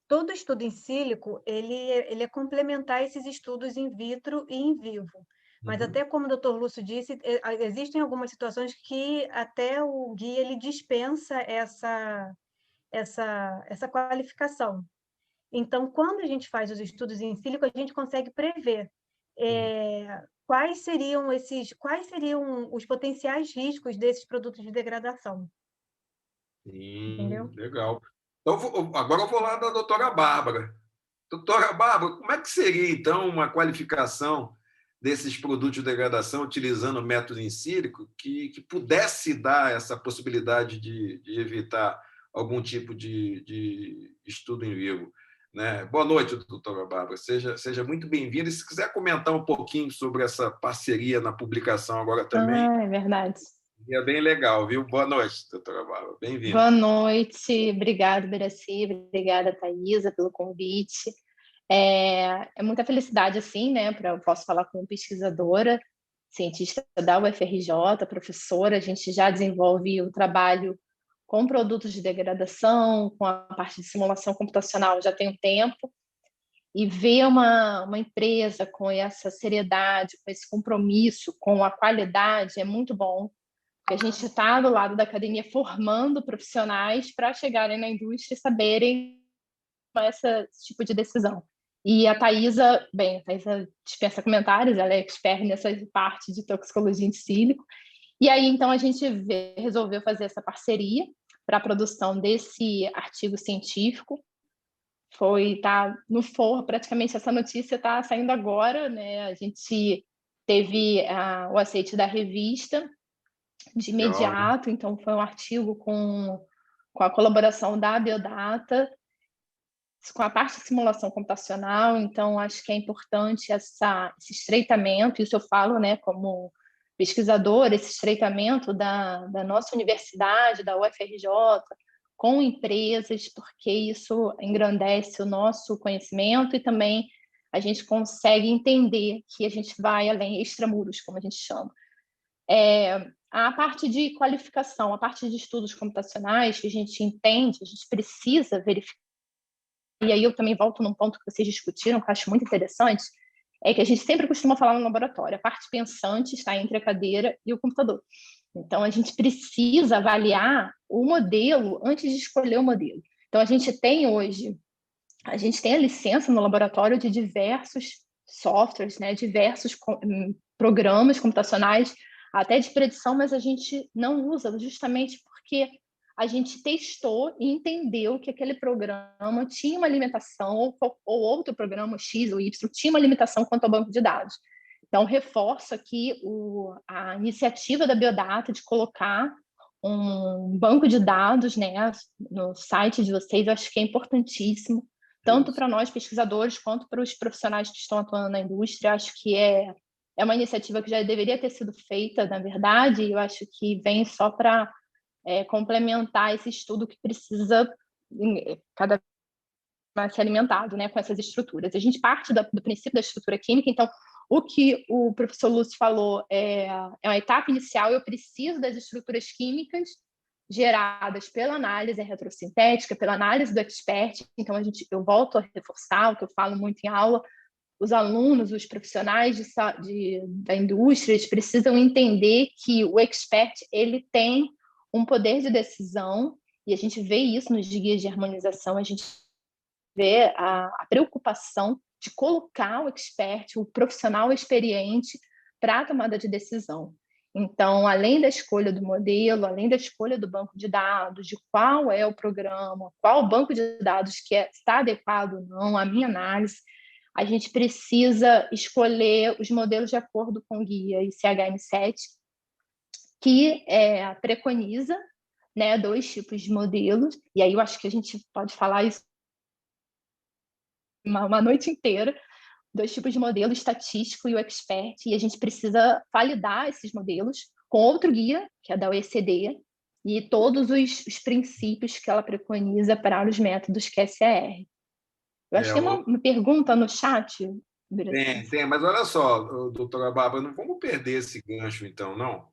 todo estudo em sílico, ele é complementar a esses estudos in vitro e in vivo. Mas até como o doutor Lúcio disse, existem algumas situações que até o guia ele dispensa essa qualificação. Então, quando a gente faz os estudos em sílico, a gente consegue prever quais seriam os potenciais riscos desses produtos de degradação. Entendeu? Legal. Então, agora eu vou lá da doutora Bárbara. Doutora Bárbara, como é que seria, então, uma qualificação desses produtos de degradação utilizando o método em sílico que pudesse dar essa possibilidade de evitar algum tipo de estudo em vivo? Né? Boa noite, doutora Bárbara. Seja muito bem-vinda. E se quiser comentar um pouquinho sobre essa parceria na publicação agora também, é verdade. é bem legal, viu? Boa noite, doutora Bárbara. Bem-vinda. Boa noite. Obrigada, Beraci. Obrigada, Thaisa, pelo convite. É muita felicidade, assim, né? Eu posso falar como pesquisadora, cientista da UFRJ, professora. A gente já desenvolve o trabalho com produtos de degradação, com a parte de simulação computacional já tem um tempo. E ver uma empresa com essa seriedade, com esse compromisso, com a qualidade, é muito bom. Porque a gente está do lado da academia formando profissionais para chegarem na indústria e saberem esse tipo de decisão. E a Thaisa dispensa comentários, ela é expert nessa parte de toxicologia em sílico. E aí, então, a gente resolveu fazer essa parceria para a produção desse artigo científico. Tá no forno, praticamente essa notícia está saindo agora, né? A gente teve o aceite da revista de imediato, então foi um artigo com a colaboração da Biodata, com a parte de simulação computacional. Então acho que é importante esse estreitamento, isso eu falo, né, como pesquisadora, esse estreitamento da nossa universidade, da UFRJ, com empresas, porque isso engrandece o nosso conhecimento e também a gente consegue entender que a gente vai além, extramuros, como a gente chama. A parte de qualificação, a parte de estudos computacionais, que a gente entende, a gente precisa verificar. E aí eu também volto num ponto que vocês discutiram, que eu acho muito interessante, é que a gente sempre costuma falar no laboratório, a parte pensante está entre a cadeira e o computador. Então, a gente precisa avaliar o modelo antes de escolher o modelo. Então, a gente tem a licença no laboratório de diversos softwares, né, diversos programas computacionais, até de predição, mas a gente não usa justamente porque a gente testou e entendeu que aquele programa tinha uma limitação, ou outro programa X ou Y tinha uma limitação quanto ao banco de dados. Então, reforço aqui a iniciativa da Biodata de colocar um banco de dados, né, no site de vocês. Eu acho que é importantíssimo. tanto para nós pesquisadores quanto para os profissionais que estão atuando na indústria. Acho que é uma iniciativa que já deveria ter sido feita, na verdade, e eu acho que vem só para complementar esse estudo que precisa cada vez mais ser alimentado, né, com essas estruturas. A gente parte do princípio da estrutura química, então o que o professor Lúcio falou é uma etapa inicial. Eu preciso das estruturas químicas geradas pela análise retrosintética, pela análise do expert. Então, eu volto a reforçar o que eu falo muito em aula: os alunos, os profissionais da indústria, eles precisam entender que o expert ele tem um poder de decisão, e a gente vê isso nos guias de harmonização. A gente vê a preocupação de colocar o expert, o profissional experiente, para a tomada de decisão. Então, além da escolha do modelo, além da escolha do banco de dados, de qual é o programa, qual o banco de dados que está adequado ou não à minha análise, a gente precisa escolher os modelos de acordo com o guia ICHM7, que preconiza, né, 2 tipos de modelos. E aí eu acho que a gente pode falar isso uma noite inteira. 2 tipos de modelo, estatístico e o expert, e a gente precisa validar esses modelos com outro guia, que é da OECD, e todos os princípios que ela preconiza para os métodos QSR. Eu acho que tem uma pergunta no chat. Tem, mas olha só, doutora Bárbara, não vamos perder esse gancho, então, não.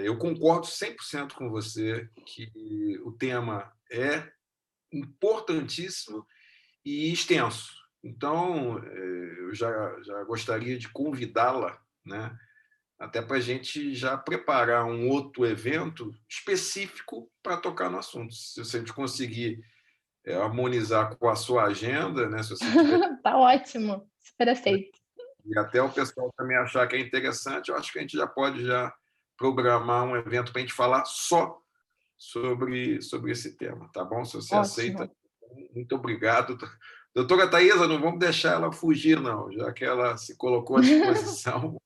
Eu concordo 100% com você que o tema é importantíssimo e extenso. Então, eu já gostaria de convidá-la, né, até para a gente já preparar um outro evento específico para tocar no assunto. Se a gente conseguir harmonizar com a sua agenda, né, se você tiver... Tá ótimo, super aceito. E até o pessoal também achar que é interessante, eu acho que a gente já pode programar um evento para a gente falar só sobre esse tema, tá bom? Se você aceita, muito obrigado. Doutora Taísa, não vamos deixar ela fugir, não, já que ela se colocou à disposição.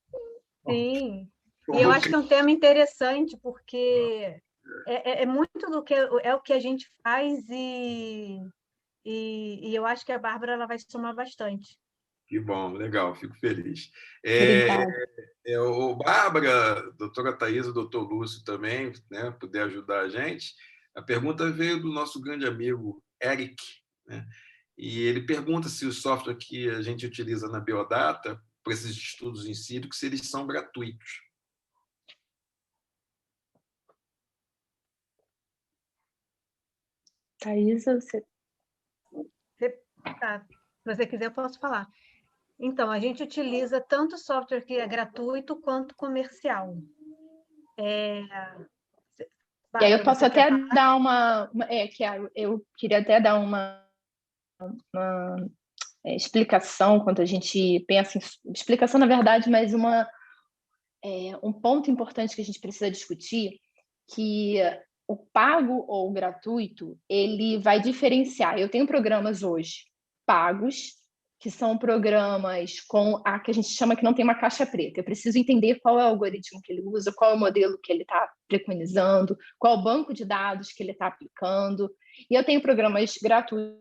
Sim, e eu acho que é um tema interessante, porque é muito do que é o que a gente faz, e eu acho que a Bárbara ela vai somar bastante. Que bom, legal, fico feliz. Bárbara, doutora Taísa, doutor Lúcio também, né, puder ajudar a gente. A pergunta veio do nosso grande amigo Eric, né? E ele pergunta se o software que a gente utiliza na Biodata, para esses estudos in situ, se eles são gratuitos. Taísa, você... Tá. Se você quiser, eu posso falar. Então, a gente utiliza tanto software que é gratuito quanto comercial. E aí eu posso até dar eu queria até dar uma explicação quando a gente pensa em... Explicação, na verdade, mas um ponto importante que a gente precisa discutir, que o pago ou o gratuito, ele vai diferenciar. Eu tenho programas hoje pagos, que são programas com a que a gente chama que não tem uma caixa preta. Eu preciso entender qual é o algoritmo que ele usa, qual é o modelo que ele está preconizando, qual é o banco de dados que ele está aplicando. E eu tenho programas gratuitos,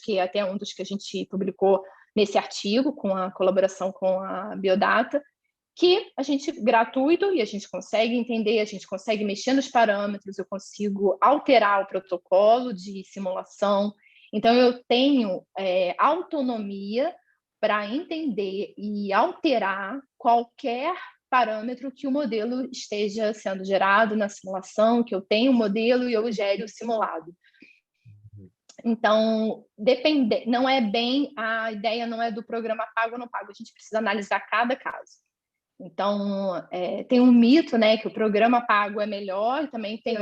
que é até um dos que a gente publicou nesse artigo, com a colaboração com a Biodata, que a gente gratuito, e a gente consegue entender, a gente consegue mexer nos parâmetros, eu consigo alterar o protocolo de simulação. Então, eu tenho autonomia para entender e alterar qualquer parâmetro que o modelo esteja sendo gerado na simulação, que eu tenho o modelo e eu gere o simulado. Então, não é bem, a ideia não é do programa pago ou não pago, a gente precisa analisar cada caso. Então, tem um mito, né, que o programa pago é melhor, e também tem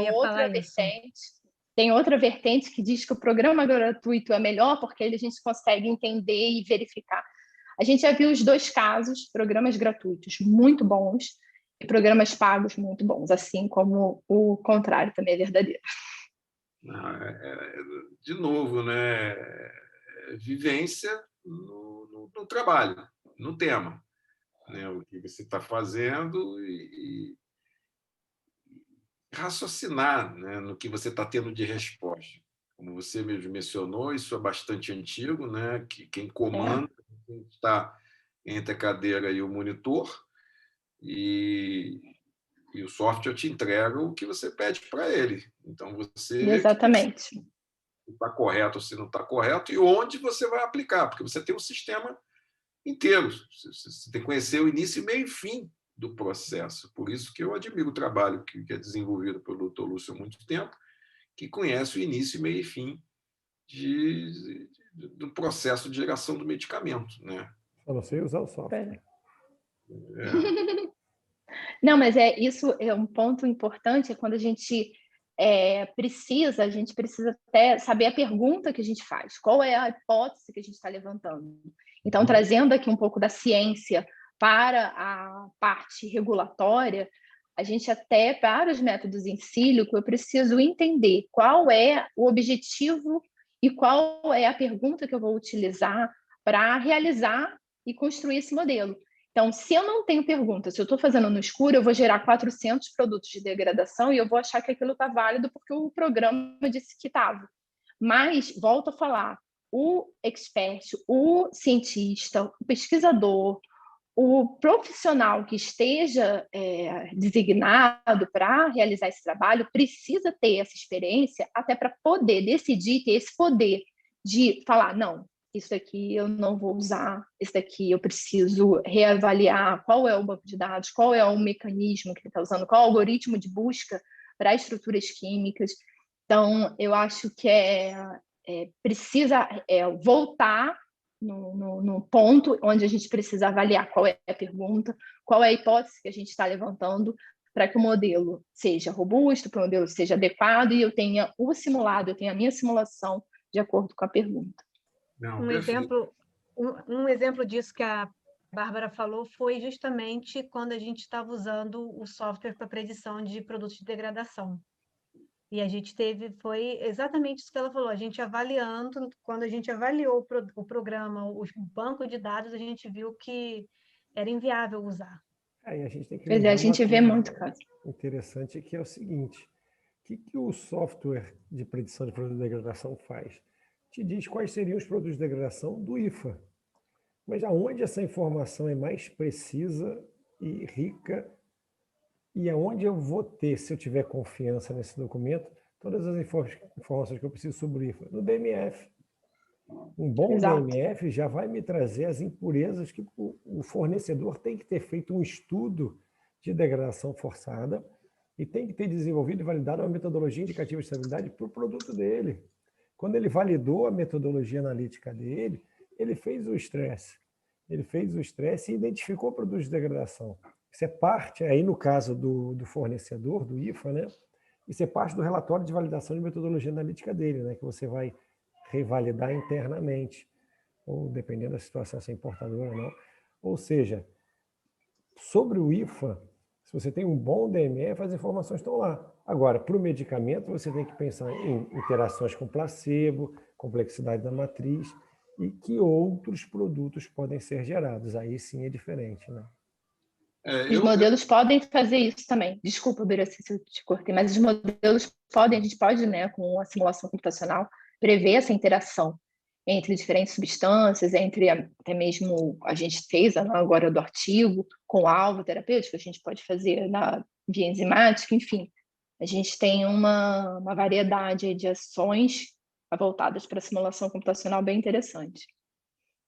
outra vertente que diz que o programa gratuito é melhor, porque a gente consegue entender e verificar. A gente já viu os 2 casos, programas gratuitos muito bons e programas pagos muito bons, assim como o contrário também é verdadeiro. De novo, né, vivência no trabalho, no tema, né, o que você está fazendo e raciocinar, né, no que você está tendo de resposta. como você mesmo mencionou, isso é bastante antigo, né? Que quem comanda, quem está entre a cadeira e o monitor, e o software te entrega o que você pede para ele. Então, você que Exatamente. se está correto ou se não está correto, e onde você vai aplicar, porque você tem um sistema inteiro. Você tem que conhecer o início, meio e fim do processo. Por isso que eu admiro o trabalho que é desenvolvido pelo Dr. Lúcio há muito tempo, que conhece o início, meio e fim do processo de geração do medicamento, né? Só não sei usar o software. Não, mas isso é um ponto importante, é quando a gente precisa até saber a pergunta que a gente faz, qual é a hipótese que a gente está levantando. Então, trazendo aqui um pouco da ciência para a parte regulatória, a gente até, para os métodos in silico, eu preciso entender qual é o objetivo e qual é a pergunta que eu vou utilizar para realizar e construir esse modelo. Então, se eu não tenho pergunta, se eu estou fazendo no escuro, eu vou gerar 400 produtos de degradação e eu vou achar que aquilo está válido porque o programa disse que estava. Mas, volto a falar, o expert, o cientista, o pesquisador, o profissional que esteja designado para realizar esse trabalho precisa ter essa experiência até para poder decidir, ter esse poder de falar, não, isso daqui eu não vou usar, isso daqui eu preciso reavaliar qual é o banco de dados, qual é o mecanismo que ele está usando, qual é o algoritmo de busca para estruturas químicas. Então, eu acho que precisa voltar no ponto onde a gente precisa avaliar qual é a pergunta, qual é a hipótese que a gente está levantando para que o modelo seja robusto, para o modelo seja adequado e eu tenha o simulado, eu tenha a minha simulação de acordo com a pergunta. Não, um exemplo disso que a Bárbara falou foi justamente quando a gente estava usando o software para predição de produtos de degradação. E a gente foi exatamente isso que ela falou, a gente avaliando, quando a gente avaliou o programa, o banco de dados, a gente viu que era inviável usar. Aí a gente tem que a gente vê muito caso. Interessante que é o seguinte, o que o software de predição de produtos de degradação faz? Te diz quais seriam os produtos de degradação do IFA. Mas aonde essa informação é mais precisa e rica e aonde eu vou ter, se eu tiver confiança nesse documento, todas as informações que eu preciso sobre o IFA? No DMF. Um bom DMF já vai me trazer as impurezas que o fornecedor tem que ter feito um estudo de degradação forçada e tem que ter desenvolvido e validado uma metodologia indicativa de estabilidade para o produto dele. Quando ele validou a metodologia analítica dele, ele fez o estresse. Ele fez o estresse e identificou produtos de degradação. Isso é parte, aí no caso do fornecedor, do IFA, né? Isso é parte do relatório de validação de metodologia analítica dele, né? Que você vai revalidar internamente, ou dependendo da situação, se é importadora ou não. Ou seja, sobre o IFA, se você tem um bom DMF, as informações estão lá. Agora, para o medicamento, você tem que pensar em interações com placebo, complexidade da matriz, e que outros produtos podem ser gerados. Aí sim é diferente, né? Os modelos podem fazer isso também. Desculpa, Biraci, se eu te cortei, mas os modelos podem, a gente pode, né, com a simulação computacional, prever essa interação entre diferentes substâncias, entre até mesmo, a gente fez agora do artigo, com o alvo terapêutico, a gente pode fazer na via enzimática, enfim. A gente tem uma variedade de ações voltadas para a simulação computacional bem interessante.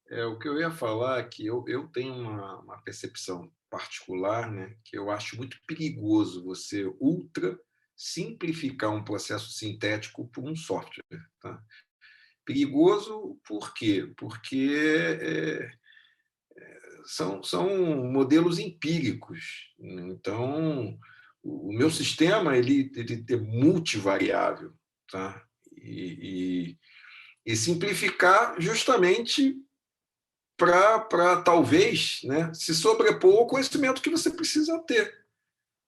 O que eu ia falar é que eu tenho uma percepção particular, né, que eu acho muito perigoso você ultra simplificar um processo sintético por um software. Tá? Perigoso por quê? Porque são modelos empíricos. Então, o meu sistema ele é multivariável. Tá? E simplificar justamente para talvez, né, se sobrepor ao conhecimento que você precisa ter.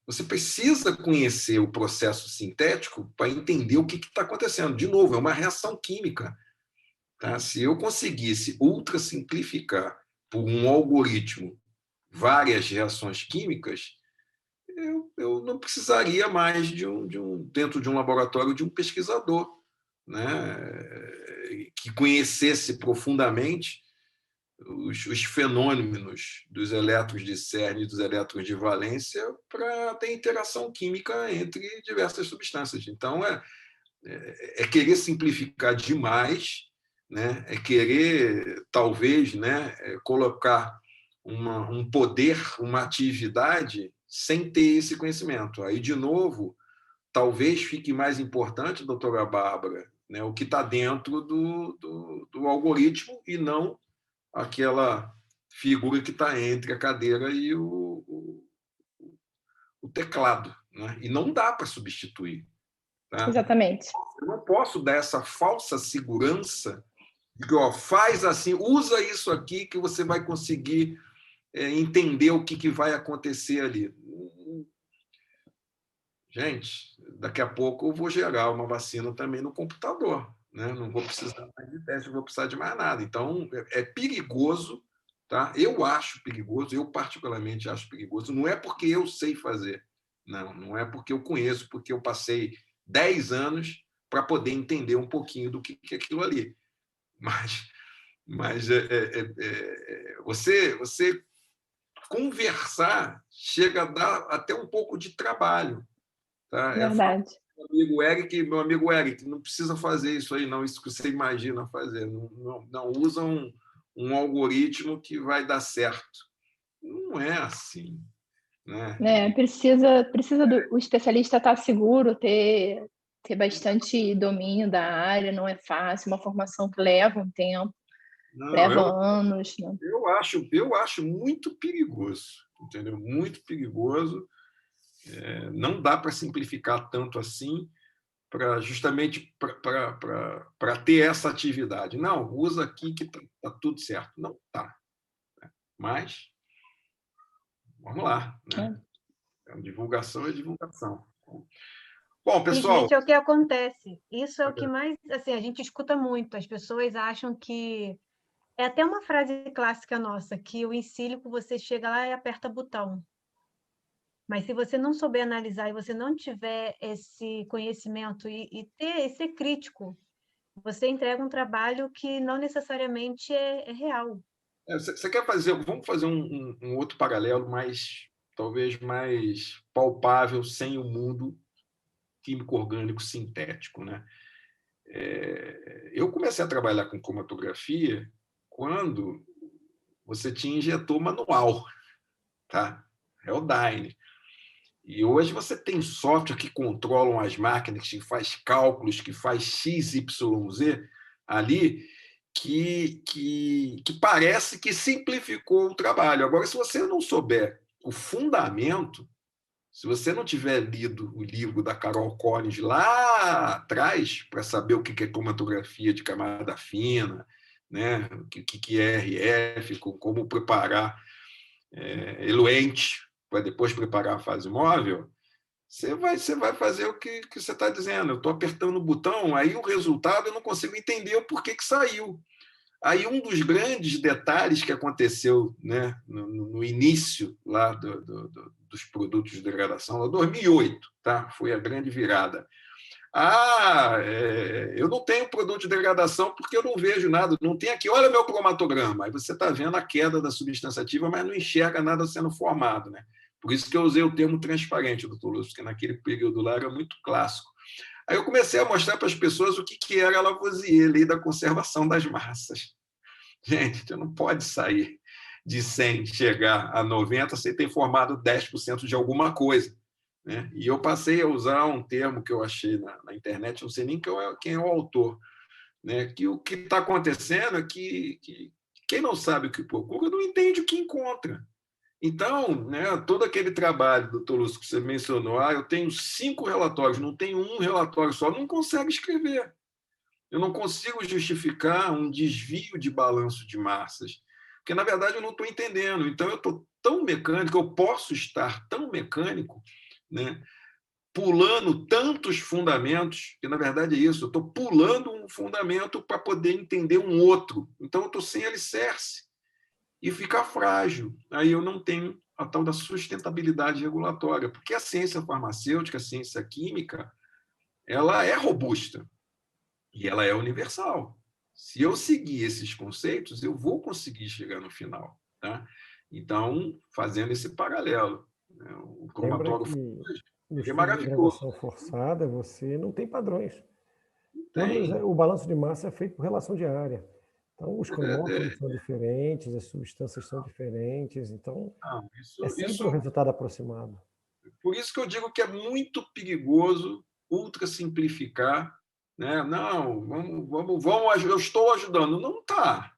Você precisa conhecer o processo sintético para entender o que está acontecendo. De novo, é uma reação química. Tá? Se eu conseguisse ultra simplificar por um algoritmo várias reações químicas, eu não precisaria mais dentro de um laboratório de um pesquisador, né, que conhecesse profundamente os fenômenos dos elétrons de CERN e dos elétrons de valência para ter interação química entre diversas substâncias. Então, é querer simplificar demais, né? É querer, talvez, né, colocar um poder, uma atividade, sem ter esse conhecimento. Aí, de novo, talvez fique mais importante, doutora Bárbara, né, o que está dentro do algoritmo e não aquela figura que está entre a cadeira e o teclado. Né? E não dá para substituir. Tá? Exatamente. Eu não posso dar essa falsa segurança de que faz assim, usa isso aqui que você vai conseguir entender o que vai acontecer ali. Gente, daqui a pouco eu vou gerar uma vacina também no computador. Né? Não vou precisar mais de teste, não vou precisar de mais nada. Então, é perigoso. Tá? Eu acho perigoso, eu particularmente acho perigoso. Não é porque eu sei fazer. Não é porque eu conheço, porque eu passei 10 anos para poder entender um pouquinho do que é aquilo ali. Mas você conversar chega a dar até um pouco de trabalho. Tá? Verdade. Meu amigo Eric, não precisa fazer isso aí, não, isso que você imagina fazer. Não usa um algoritmo que vai dar certo. Não é assim. Né? Precisa o especialista estar seguro, ter bastante domínio da área, não é fácil, uma formação que leva um tempo, leva anos. Né? Eu acho muito perigoso, entendeu? Muito perigoso. Não dá para simplificar tanto assim, justamente para ter essa atividade. Não, usa aqui que está tudo certo. Não está. Mas, vamos lá. Né? Divulgação é divulgação. Bom, pessoal... Gente, é o que acontece. Isso é o que mais... Assim, a gente escuta muito. As pessoas acham que... É até uma frase clássica nossa, que o encílico, você chega lá e aperta botão. Mas se você não souber analisar e você não tiver esse conhecimento e ser crítico, você entrega um trabalho que não necessariamente é real. Você quer fazer... Vamos fazer um outro paralelo, talvez mais palpável, sem o mundo químico orgânico sintético. Né? Eu comecei a trabalhar com cromatografia quando você tinha injetor manual, tá? Realdyne. E hoje você tem software que controlam as máquinas, que faz cálculos, que faz X, Y, Z ali, que parece que simplificou o trabalho. Agora, se você não souber o fundamento, se você não tiver lido o livro da Carol Collins lá atrás, para saber o que é cromatografia de camada fina, né? O que é RF, como preparar eluente para depois preparar a fase móvel, você vai fazer o que você está dizendo. Eu estou apertando o botão, aí o resultado eu não consigo entender o porquê que saiu. Aí um dos grandes detalhes que aconteceu, né, no início lá dos produtos de degradação, em 2008, tá? Foi a grande virada. Eu não tenho produto de degradação porque eu não vejo nada, não tem aqui, olha meu cromatograma. Aí você está vendo a queda da substância ativa, mas não enxerga nada sendo formado. Né? Por isso que eu usei o termo transparente, doutor Lúcio, porque naquele período lá era muito clássico. Aí eu comecei a mostrar para as pessoas o que era a Lavoisier, lei da conservação das massas. Gente, você não pode sair de 100, chegar a 90 sem ter formado 10% de alguma coisa. Né? E eu passei a usar um termo que eu achei na internet, não sei nem quem é o autor, né? Que o que está acontecendo é que quem não sabe o que procura não entende o que encontra. Então, né, todo aquele trabalho, doutor Lúcio, que você mencionou, eu tenho 5 relatórios, não tenho um relatório só, não consegue escrever. Eu não consigo justificar um desvio de balanço de massas, porque, na verdade, eu não estou entendendo. Então, eu estou tão mecânico, eu posso estar tão mecânico, né, pulando tantos fundamentos, que, na verdade, é isso, eu estou pulando um fundamento para poder entender um outro. Então, eu estou sem alicerce e fica frágil. Aí eu não tenho a tal da sustentabilidade regulatória, porque a ciência farmacêutica, a ciência química, ela é robusta. E ela é universal. Se eu seguir esses conceitos, eu vou conseguir chegar no final. Tá? Então, fazendo esse paralelo, né? O Lembra cromatógrafo que no é estudo de maravilhoso. degradação forçada você não tem padrões. Tem. O balanço de massa é feito por relação diária. Então, os É, cromóforos são diferentes, as substâncias são diferentes, então não, é sempre um resultado aproximado. por isso que eu digo que é muito perigoso ultra simplificar, né? Não, vamos, eu estou ajudando. Não está.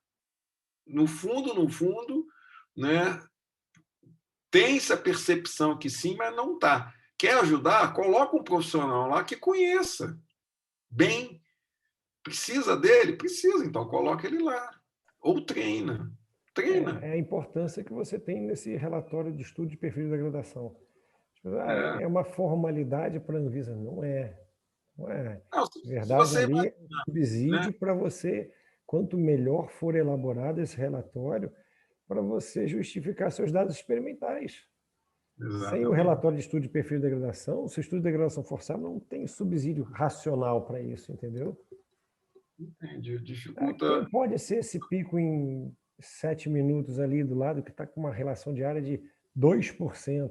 No fundo, né? Tem essa percepção que sim, mas não está. Quer ajudar? Coloca um profissional lá que conheça bem. Precisa dele? Precisa, então coloca ele lá. Ou treina. Treina. É a importância que você tem nesse relatório de estudo de perfil de degradação. É. É uma formalidade para a Anvisa. Não é. Não é. Não, Na se verdade, você ali é um imaginar, né? subsídio para você, quanto melhor for elaborado esse relatório, para você justificar seus dados experimentais. Sem o Exatamente. relatório de estudo de perfil de degradação, o seu estudo de degradação forçada não tem subsídio racional para isso, entendeu? Entendi. Dificulta. Pode ser esse pico em 7 minutos ali do lado, que está com uma relação diária de 2%,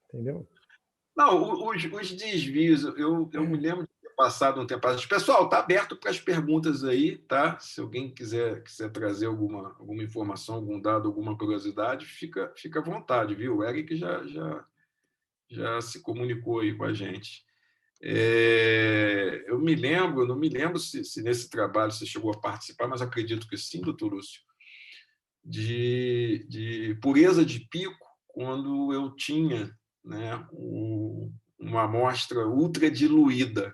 entendeu? Não, os desvios, eu me lembro de ter passado um tempo atrás. Pessoal, está aberto para as perguntas aí, tá? Se alguém quiser trazer alguma informação, algum dado, alguma curiosidade, fica à vontade, viu? O Eric já se comunicou aí com a gente. Eu não me lembro se nesse trabalho você chegou a participar, mas acredito que sim, doutor Lúcio, de pureza de pico, quando eu tinha, né, uma amostra ultra diluída.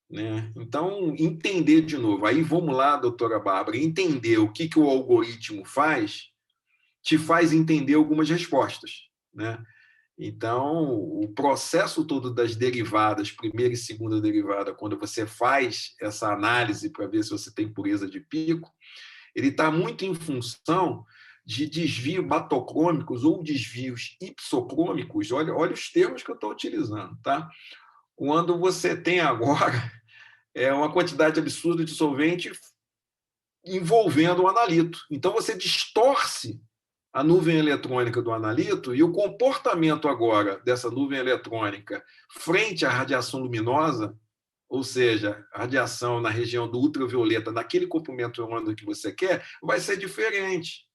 Né? Então, entender de novo. Aí vamos lá, doutora Bárbara, entender o que o algoritmo faz, te faz entender algumas respostas. Né? Então, o processo todo das derivadas, primeira e segunda derivada, quando você faz essa análise para ver se você tem pureza de pico, ele está muito em função de desvios batocrômicos ou desvios ipsocrômicos. Olha os termos que eu estou utilizando. Tá? Quando você tem agora uma quantidade absurda de solvente envolvendo o analito. Então, você distorce a nuvem eletrônica do analito e o comportamento agora dessa nuvem eletrônica frente à radiação luminosa, ou seja, a radiação na região do ultravioleta, naquele comprimento de onda que você quer, vai ser diferente.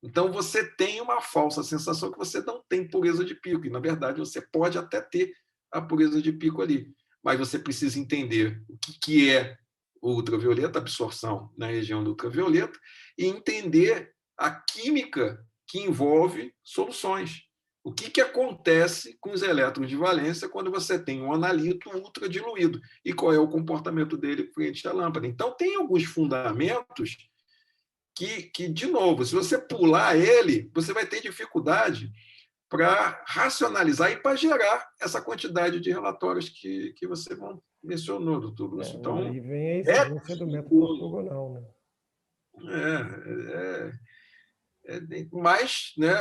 Então, você tem uma falsa sensação que você não tem pureza de pico, e, na verdade, você pode até ter a pureza de pico ali, mas você precisa entender o que é o ultravioleta, a absorção na região do ultravioleta, e entender a química que envolve soluções. O que acontece com os elétrons de valência quando você tem um analito ultradiluído e qual é o comportamento dele frente à lâmpada. Então, tem alguns fundamentos que, de novo, se você pular ele, você vai ter dificuldade para racionalizar e para gerar essa quantidade de relatórios que você mencionou, doutor Lúcio. Então, aí vem a exigência do método ortogonal, né? Mas, né,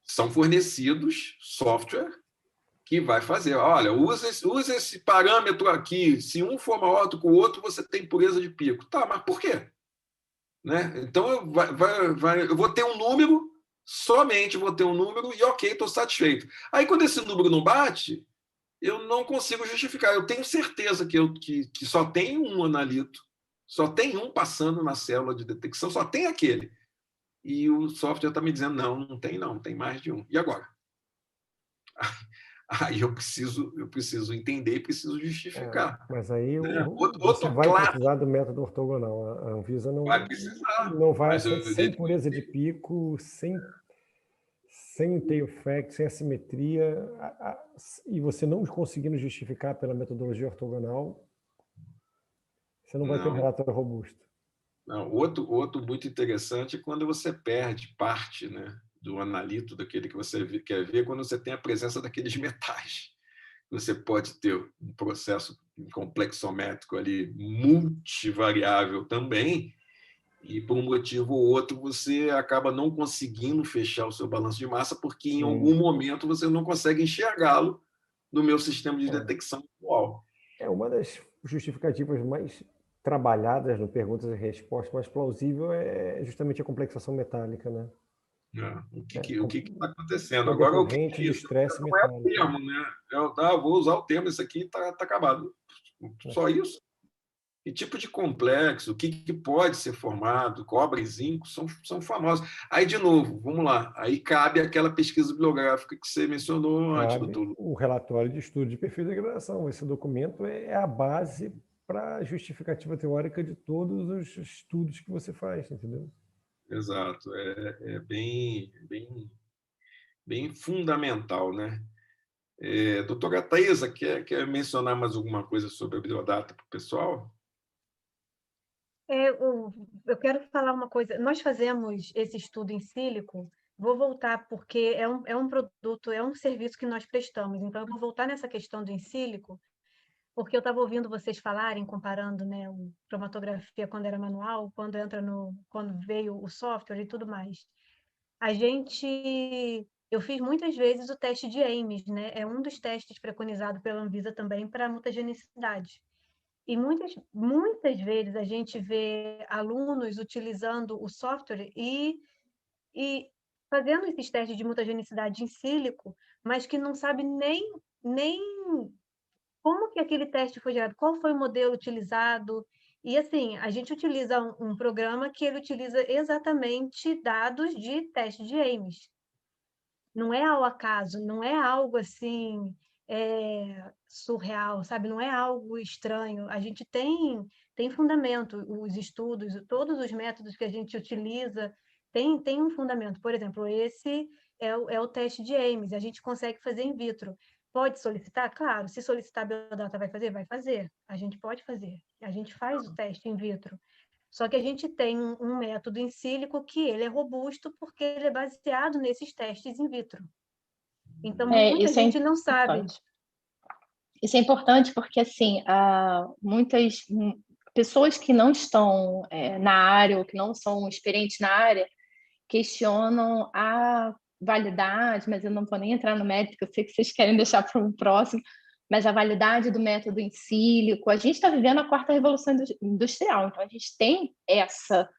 são fornecidos software que vai fazer. Olha, usa esse parâmetro aqui. Se um for maior do que o outro, você tem pureza de pico. Tá, mas por quê? Né? Então, eu vou ter um número, somente vou ter um número e ok, estou satisfeito. Aí, quando esse número não bate, eu não consigo justificar. Eu tenho certeza que só tem um analito, só tem um passando na célula de detecção, só tem aquele. E o software está me dizendo, não tem mais de um. E agora? Aí eu preciso entender e preciso justificar. Mas aí você vai precisar do método ortogonal. A Anvisa não vai aceitar sem pureza de pico, sem tail fact, sem assimetria, e você não conseguindo justificar pela metodologia ortogonal, você não vai ter um relatório robusto. Não, outro muito interessante é quando você perde parte, né, do analito daquele que você quer ver, quando você tem a presença daqueles metais. Você pode ter um processo complexométrico ali multivariável também, e por um motivo ou outro você acaba não conseguindo fechar o seu balanço de massa, porque em algum momento você não consegue enxergá-lo no meu sistema de detecção atual. É uma das justificativas mais trabalhadas no perguntas e respostas, mais plausível é justamente a complexação metálica, né? O que está acontecendo? É Agora, o que decorrente é do isso? estresse Não é o metálico. termo, né? Vou usar o termo, isso aqui está acabado. Só isso. Que tipo de complexo? O que pode ser formado? Cobre e zinco são famosos. Aí, de novo, vamos lá. Aí cabe aquela pesquisa bibliográfica que você mencionou antes, Cabe doutor. o relatório de estudo de perfil de degradação. Esse documento é a base para a justificativa teórica de todos os estudos que você faz, entendeu? Exato. É bem fundamental, né? Doutora Thaisa, quer mencionar mais alguma coisa sobre a biodata para o pessoal? Eu quero falar uma coisa. Nós fazemos esse estudo em sílico. Vou voltar porque é um produto, é um serviço que nós prestamos. Então, eu vou voltar nessa questão do in sílico, porque eu estava ouvindo vocês falarem, comparando, né, o cromatografia quando era manual, quando veio o software e tudo mais. Eu fiz muitas vezes o teste de Ames, né? É um dos testes preconizado pela Anvisa também para mutagenicidade. E muitas vezes a gente vê alunos utilizando o software e fazendo esses testes de mutagenicidade em sílico, mas que não sabe nem como que aquele teste foi gerado, qual foi o modelo utilizado. E assim, a gente utiliza um programa que ele utiliza exatamente dados de teste de Ames. Não é ao acaso, não é algo assim surreal, sabe? Não é algo estranho. A gente tem fundamento, os estudos, todos os métodos que a gente utiliza tem um fundamento. Por exemplo, esse é o teste de Ames, a gente consegue fazer in vitro. Pode solicitar? Claro, se solicitar, a Biodata vai fazer? Vai fazer. A gente pode fazer. A gente faz o teste in vitro. Só que a gente tem um método em sílico que ele é robusto porque ele é baseado nesses testes in vitro. Então, muita Isso é gente não sabe. importante. Isso é importante porque, assim, muitas pessoas que não estão na área ou que não são experientes na área questionam a validade, mas eu não vou nem entrar no mérito, porque eu sei que vocês querem deixar para o próximo, mas a validade do método em sílico. A gente está vivendo a quarta revolução industrial, então a gente tem essa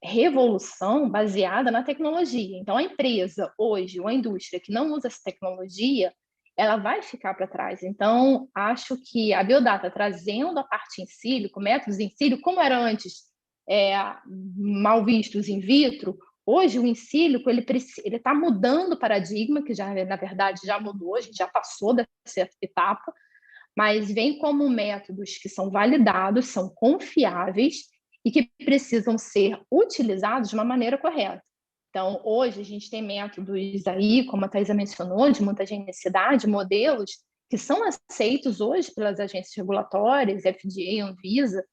revolução baseada na tecnologia. Então, a empresa hoje, ou a indústria que não usa essa tecnologia, ela vai ficar para trás. Então, acho que a Biodata trazendo a parte em sílico, métodos em sílico, como era antes, mal vistos in vitro, hoje o in sílico ele está mudando o paradigma, que já na verdade já mudou, a gente já passou dessa etapa, mas vem como métodos que são validados, são confiáveis e que precisam ser utilizados de uma maneira correta. Então, hoje a gente tem métodos aí, como a Thaisa mencionou, de mutagenicidade, modelos que são aceitos hoje pelas agências regulatórias, FDA, Anvisa,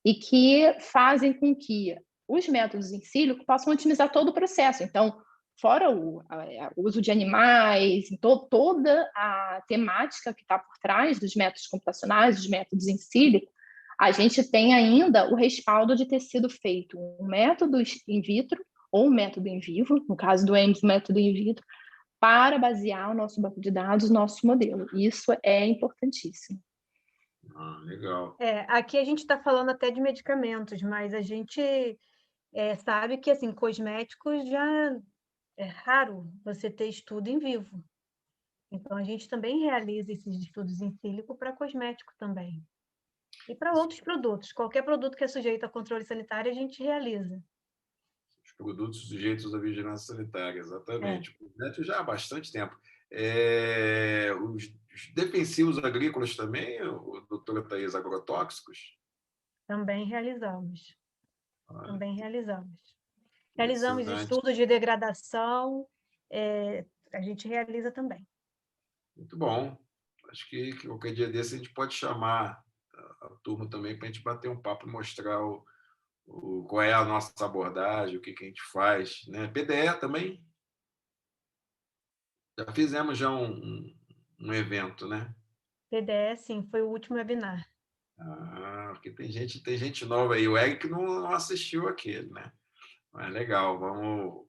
e que fazem com que os métodos em sílico possam otimizar todo o processo. Então, fora o uso de animais, toda a temática que está por trás dos métodos computacionais, dos métodos em sílico, a gente tem ainda o respaldo de ter sido feito um método in vitro ou um método em vivo, no caso do Ames, método in vitro, para basear o nosso banco de dados, nosso modelo. Isso é importantíssimo. Legal. Aqui a gente está falando até de medicamentos, mas a gente sabe que assim, cosméticos já é raro você ter estudo em vivo. Então, a gente também realiza esses estudos em sílico para cosmético também. E para outros produtos. Qualquer produto que é sujeito a controle sanitário, a gente realiza. Os produtos sujeitos à vigilância sanitária, exatamente. O projeto já há bastante tempo. Os defensivos agrícolas também, doutora Thaisa, agrotóxicos? Também realizamos. Também realizamos. Realizamos Impressionante. estudos de degradação, a gente realiza também. Muito bom. Acho que qualquer dia desse a gente pode chamar a turma também para a gente bater um papo e mostrar qual é a nossa abordagem, o que a gente faz. Né? PDE também. Já fizemos um evento, né? PDE, sim, foi o último webinar. Porque tem gente nova aí. O Eric não assistiu aquele, né? Mas legal, vamos.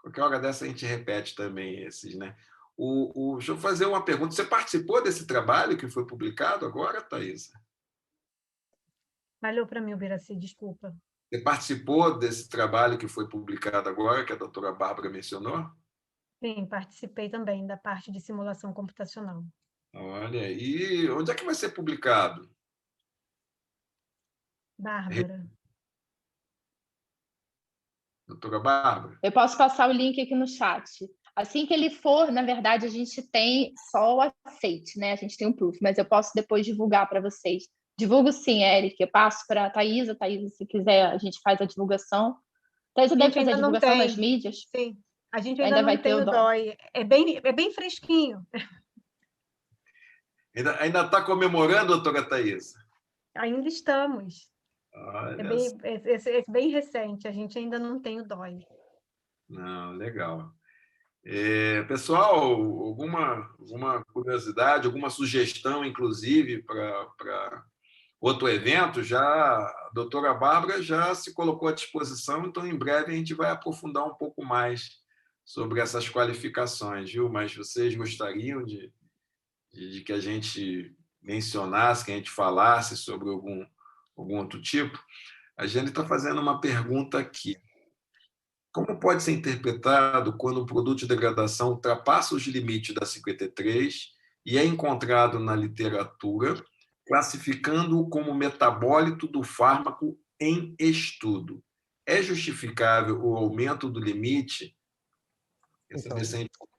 Qualquer hora dessa a gente repete também esses, né? Deixa eu fazer uma pergunta. Você participou desse trabalho que foi publicado agora, Thaisa? Falhou para mim, Ubiraci, desculpa. Você participou desse trabalho que foi publicado agora, que a doutora Bárbara mencionou? Sim, participei também da parte de simulação computacional. Olha, e onde é que vai ser publicado? Bárbara. Doutora Bárbara? Eu posso passar o link aqui no chat. Assim que ele for, na verdade, a gente tem só o aceite, né? A gente tem um proof, mas eu posso depois divulgar para vocês. Divulgo sim, Eric. Eu passo para a Thaisa. Thaisa, se quiser, a gente faz a divulgação. Thaisa deve fazer a divulgação nas mídias. Sim, a gente ainda não tem o DOI. É bem fresquinho. Ainda está comemorando, doutora Thaisa? Ainda estamos. Olha, É bem recente, a gente ainda não tem o DOI. Não, legal. Pessoal, alguma curiosidade, alguma sugestão, inclusive, para outro evento? A doutora Bárbara já se colocou à disposição, então em breve a gente vai aprofundar um pouco mais sobre essas qualificações, viu? Mas vocês gostariam de que a gente mencionasse, que a gente falasse sobre algum outro tipo? A Jane está fazendo uma pergunta aqui. Como pode ser interpretado quando um produto de degradação ultrapassa os limites da 53 e é encontrado na literatura, classificando-o como metabólito do fármaco em estudo? É justificável o aumento do limite? Então,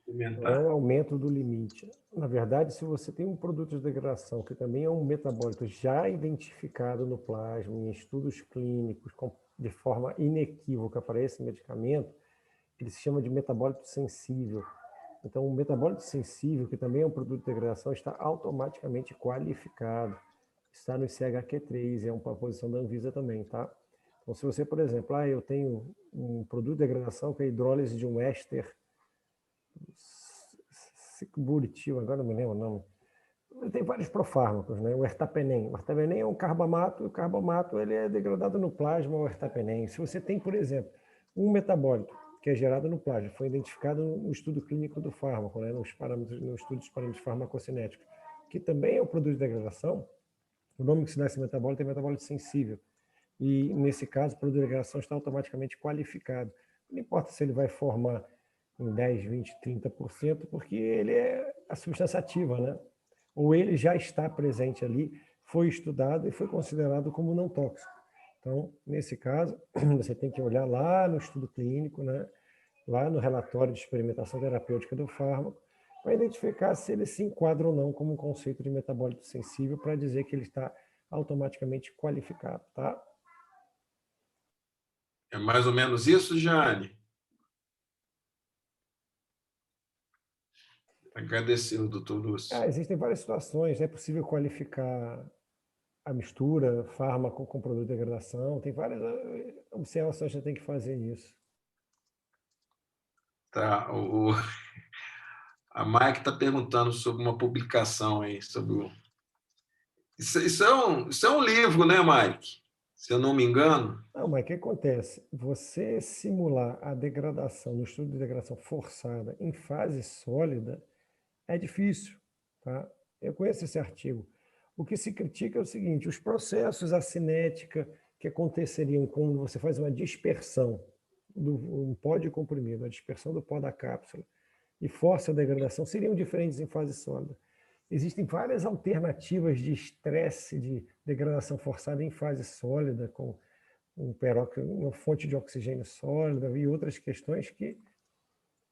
não é um aumento do limite. Na verdade, se você tem um produto de degradação que também é um metabólito já identificado no plasma, em estudos clínicos, de forma inequívoca para esse medicamento, ele se chama de metabólito sensível. Então, o metabólito sensível, que também é um produto de degradação, está automaticamente qualificado. Está no CHQ3, é uma posição da Anvisa também, tá? Então, se você, por exemplo, eu tenho um produto de degradação que é a hidrólise de um éster buritio, agora não me lembro o nome. Tem vários profármacos, né? O ertapenem. O ertapenem é um carbamato, e o carbamato ele é degradado no plasma, o ertapenem. Se você tem, por exemplo, um metabólito que é gerado no plasma, foi identificado no estudo clínico do fármaco, né? No estudo dos parâmetros farmacocinéticos, que também é um produto de degradação, o nome que se dá a esse metabólito é metabólito sensível. E, nesse caso, o produto de degradação está automaticamente qualificado. Não importa se ele vai formar em 10, 20, 30%, porque ele é a substância ativa, né? Ou ele já está presente ali, foi estudado e foi considerado como não tóxico. Então, nesse caso, você tem que olhar lá no estudo clínico, né? Lá no relatório de experimentação terapêutica do fármaco, para identificar se ele se enquadra ou não como um conceito de metabólito sensível, para dizer que ele está automaticamente qualificado, tá? É mais ou menos isso, Jane? Agradecer o doutor Lúcio. Existem várias situações, é possível qualificar a mistura, fármaco com produto de degradação, tem várias observações que você tem que fazer isso. Tá, a Mike está perguntando sobre uma publicação aí, sobre isso é um livro, né, Mike? Se eu não me engano. Não, mas o que acontece? Você simular a degradação, no estudo de degradação forçada em fase sólida, é difícil, tá? Eu conheço esse artigo. O que se critica é o seguinte, os processos, a cinética que aconteceriam quando você faz uma dispersão um pó de comprimido, a dispersão do pó da cápsula, e força a degradação, seriam diferentes em fase sólida. Existem várias alternativas de estresse de degradação forçada em fase sólida, com uma fonte de oxigênio sólida e outras questões que,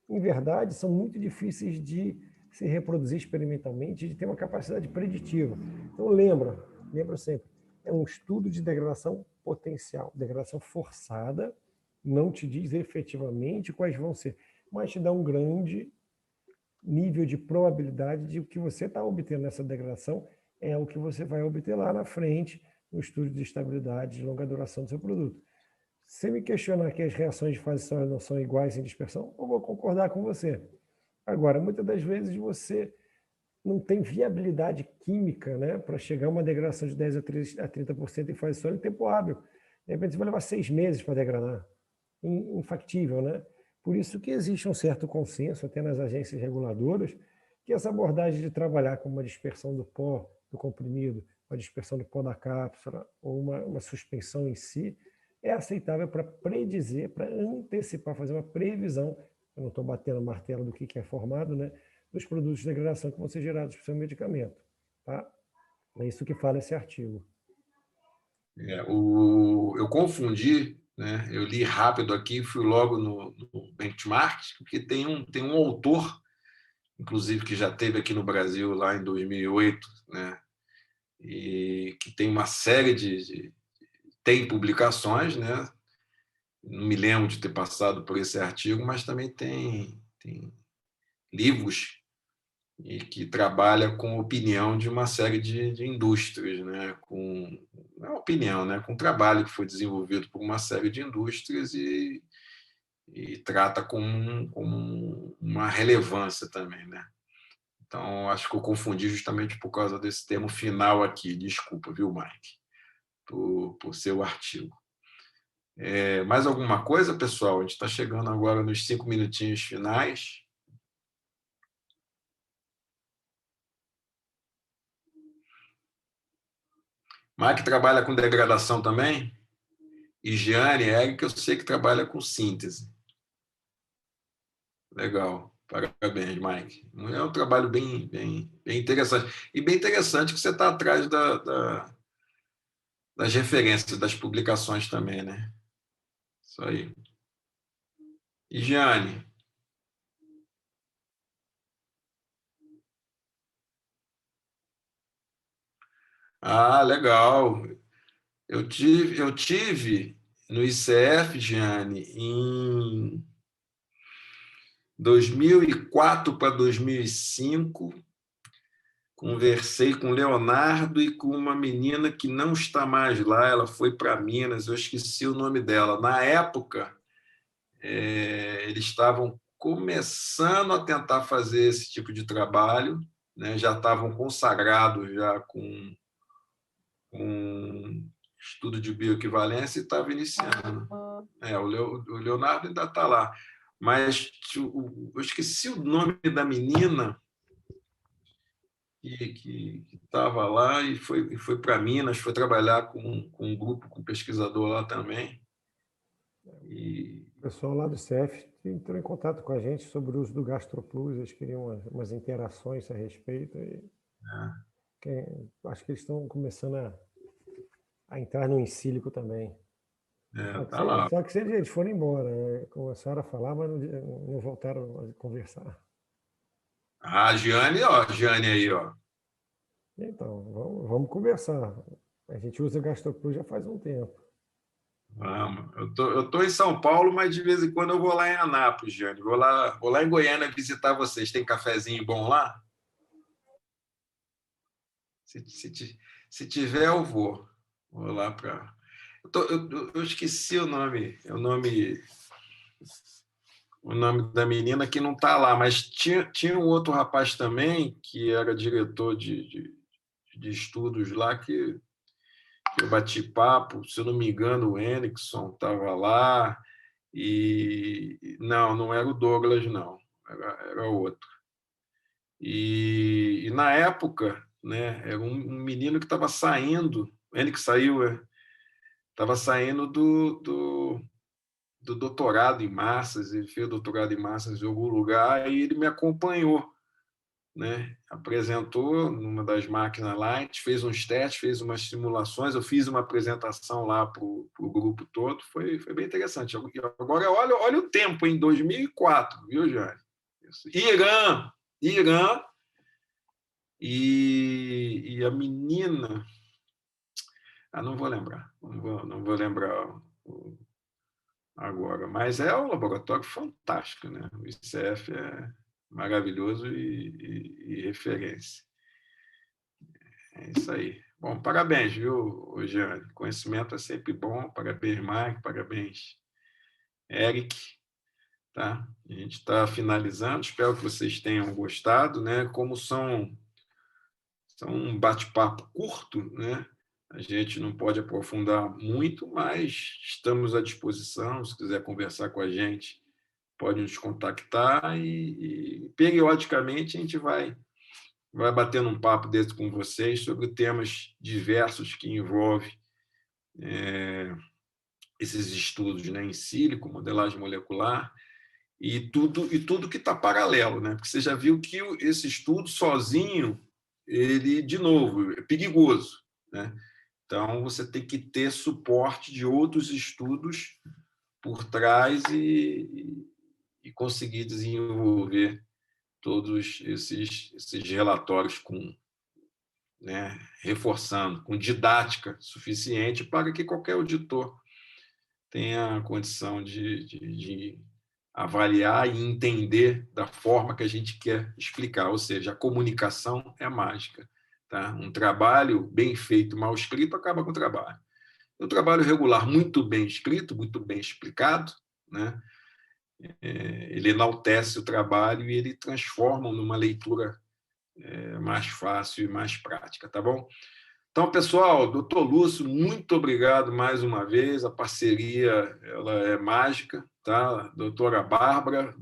em verdade, são muito difíceis de se reproduzir experimentalmente, de ter uma capacidade preditiva. Então, lembra sempre, é um estudo de degradação potencial. Degradação forçada não te diz efetivamente quais vão ser, mas te dá um grande nível de probabilidade de o que você está obtendo nessa degradação é o que você vai obter lá na frente no estudo de estabilidade de longa duração do seu produto. Se me questionar que as reações de fase sólida não são iguais em dispersão, eu vou concordar com você. Agora, muitas das vezes você não tem viabilidade química, né, para chegar a uma degradação de 10 a 30% em fase sólida em tempo hábil. De repente, você vai levar 6 meses para degradar. Infactível, né? Por isso que existe um certo consenso, até nas agências reguladoras, que essa abordagem de trabalhar com uma dispersão do pó, do comprimido, uma dispersão do pó da cápsula, ou uma suspensão em si, é aceitável para predizer, para antecipar, fazer uma previsão, eu não estou batendo o martelo do que é formado, né, dos produtos de degradação que vão ser gerados por seu medicamento. Tá? É isso que fala esse artigo. Eu confundi, né? Eu li rápido aqui, fui logo no benchmark, porque tem um autor, inclusive, que já esteve aqui no Brasil lá em 2008, né? E que tem uma série tem publicações, né? Não me lembro de ter passado por esse artigo, mas também tem livros e que trabalha com opinião de uma série de indústrias, né? Não é opinião, né? Com trabalho que foi desenvolvido por uma série de indústrias e trata com uma relevância também, né? Então, acho que eu confundi justamente por causa desse termo final aqui. Desculpa, viu, Mike, por seu artigo. Mais alguma coisa, pessoal? A gente está chegando agora nos 5 minutinhos finais. Mike trabalha com degradação também? E Giane, Eric, eu sei que trabalha com síntese. Legal. Parabéns, Mike. É um trabalho bem interessante. E bem interessante que você está atrás das referências, das publicações também, né? Isso aí. E Giane? Ah, legal. Eu tive no ICF, Giane, em 2004 para 2005. Conversei com o Leonardo e com uma menina que não está mais lá, ela foi para Minas, eu esqueci o nome dela. Na época, eles estavam começando a tentar fazer esse tipo de trabalho, né? Já estavam consagrados já com estudo de bioequivalência e estava iniciando. O Leonardo ainda está lá, mas eu esqueci o nome da menina que estava lá e foi para Minas, foi trabalhar com um grupo, com um pesquisador lá também. O pessoal lá do CF entrou em contato com a gente sobre o uso do GastroPlus, eles queriam umas interações a respeito. Acho que eles estão começando a entrar no encílico também. Só que eles foram embora, né? Começaram a falar, mas não voltaram a conversar. A Giane aí, ó. Então, vamos conversar. A gente usa GastroPlus já faz um tempo. Vamos. Eu tô em São Paulo, mas de vez em quando eu vou lá em Anápolis, Giane. Vou lá em Goiânia visitar vocês. Tem cafezinho bom lá? Se tiver, eu vou. Vou lá para... Eu esqueci o nome da menina que não está lá, mas tinha um outro rapaz também que era diretor de estudos lá que eu bati papo, se eu não me engano, o Henrickson estava lá, e não era o Douglas, não, era outro. E na época, né, era um menino que estava saindo, ele que saiu, estava saindo do doutorado em massas, ele fez doutorado em massas em algum lugar, e ele me acompanhou, né? Apresentou numa das máquinas lá, a gente fez uns testes, fez umas simulações, eu fiz uma apresentação lá para o grupo todo, foi bem interessante. Agora, olha o tempo, em 2004, viu, Jane? Irã, e a menina... não vou lembrar, não vou lembrar agora, mas é um laboratório fantástico, né? O ICF é maravilhoso e referência. É isso aí. Bom, parabéns, viu, Jeane? Conhecimento é sempre bom. Parabéns, Mike. Parabéns, Eric. Tá? A gente está finalizando. Espero que vocês tenham gostado, né? Como são um bate-papo curto, né? A gente não pode aprofundar muito, mas estamos à disposição. Se quiser conversar com a gente, pode nos contactar e periodicamente a gente vai batendo um papo desse com vocês sobre temas diversos que envolvem esses estudos, né, em sílico, modelagem molecular, e tudo que está paralelo, né? Porque você já viu que esse estudo sozinho, ele, de novo, é perigoso, né? Então, você tem que ter suporte de outros estudos por trás e conseguir desenvolver todos esses relatórios com, né, reforçando, com didática suficiente para que qualquer auditor tenha a condição de avaliar e entender da forma que a gente quer explicar, ou seja, a comunicação é mágica. Tá? Um trabalho bem feito, mal escrito, acaba com o trabalho. Um trabalho regular, muito bem escrito, muito bem explicado, né? Ele enaltece o trabalho e ele transforma numa leitura mais fácil e mais prática, tá bom? Então, pessoal, doutor Lúcio, muito obrigado mais uma vez. A parceria ela é mágica, tá? Doutora Bárbara,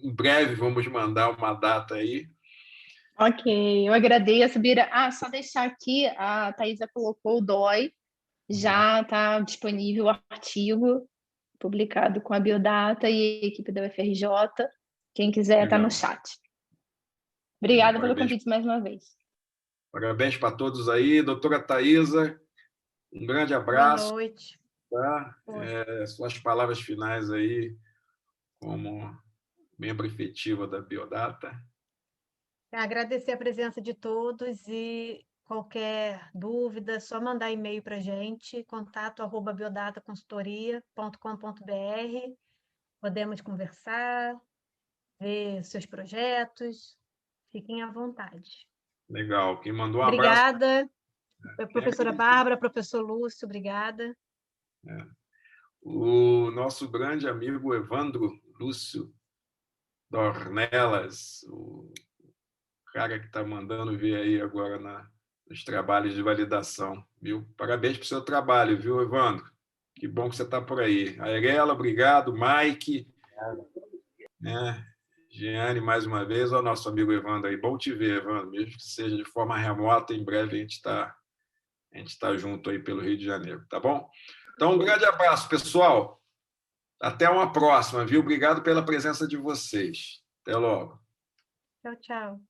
em breve vamos mandar uma data aí. Ok, eu agradeço, Bira. Só deixar aqui, a Thaisa colocou o DOI, já está disponível o artigo publicado com a Biodata e a equipe da UFRJ. Quem quiser está no chat. Obrigada pelo convite mais uma vez. Parabéns para todos aí. Doutora Thaisa, um grande abraço. Boa noite. Tá? Suas palavras finais aí, como membro efetiva da Biodata. Agradecer a presença de todos e qualquer dúvida, é só mandar e-mail para a gente, contato@biodataconsultoria.com.br. Podemos conversar, ver seus projetos. Fiquem à vontade. Legal. Quem mandou um abraço... Obrigada, professora Bárbara, professor Lúcio, obrigada. O nosso grande amigo Evandro Lúcio Dornelas, o cara que está mandando ver aí agora nos trabalhos de validação, viu? Parabéns para o seu trabalho, viu, Evandro? Que bom que você está por aí. A Erela, obrigado. Mike, né? Giane, mais uma vez. Olha o nosso amigo Evandro aí. Bom te ver, Evandro. Mesmo que seja de forma remota, em breve a gente está junto aí pelo Rio de Janeiro, tá bom? Então, um grande abraço, pessoal. Até uma próxima, viu? Obrigado pela presença de vocês. Até logo. Tchau, tchau.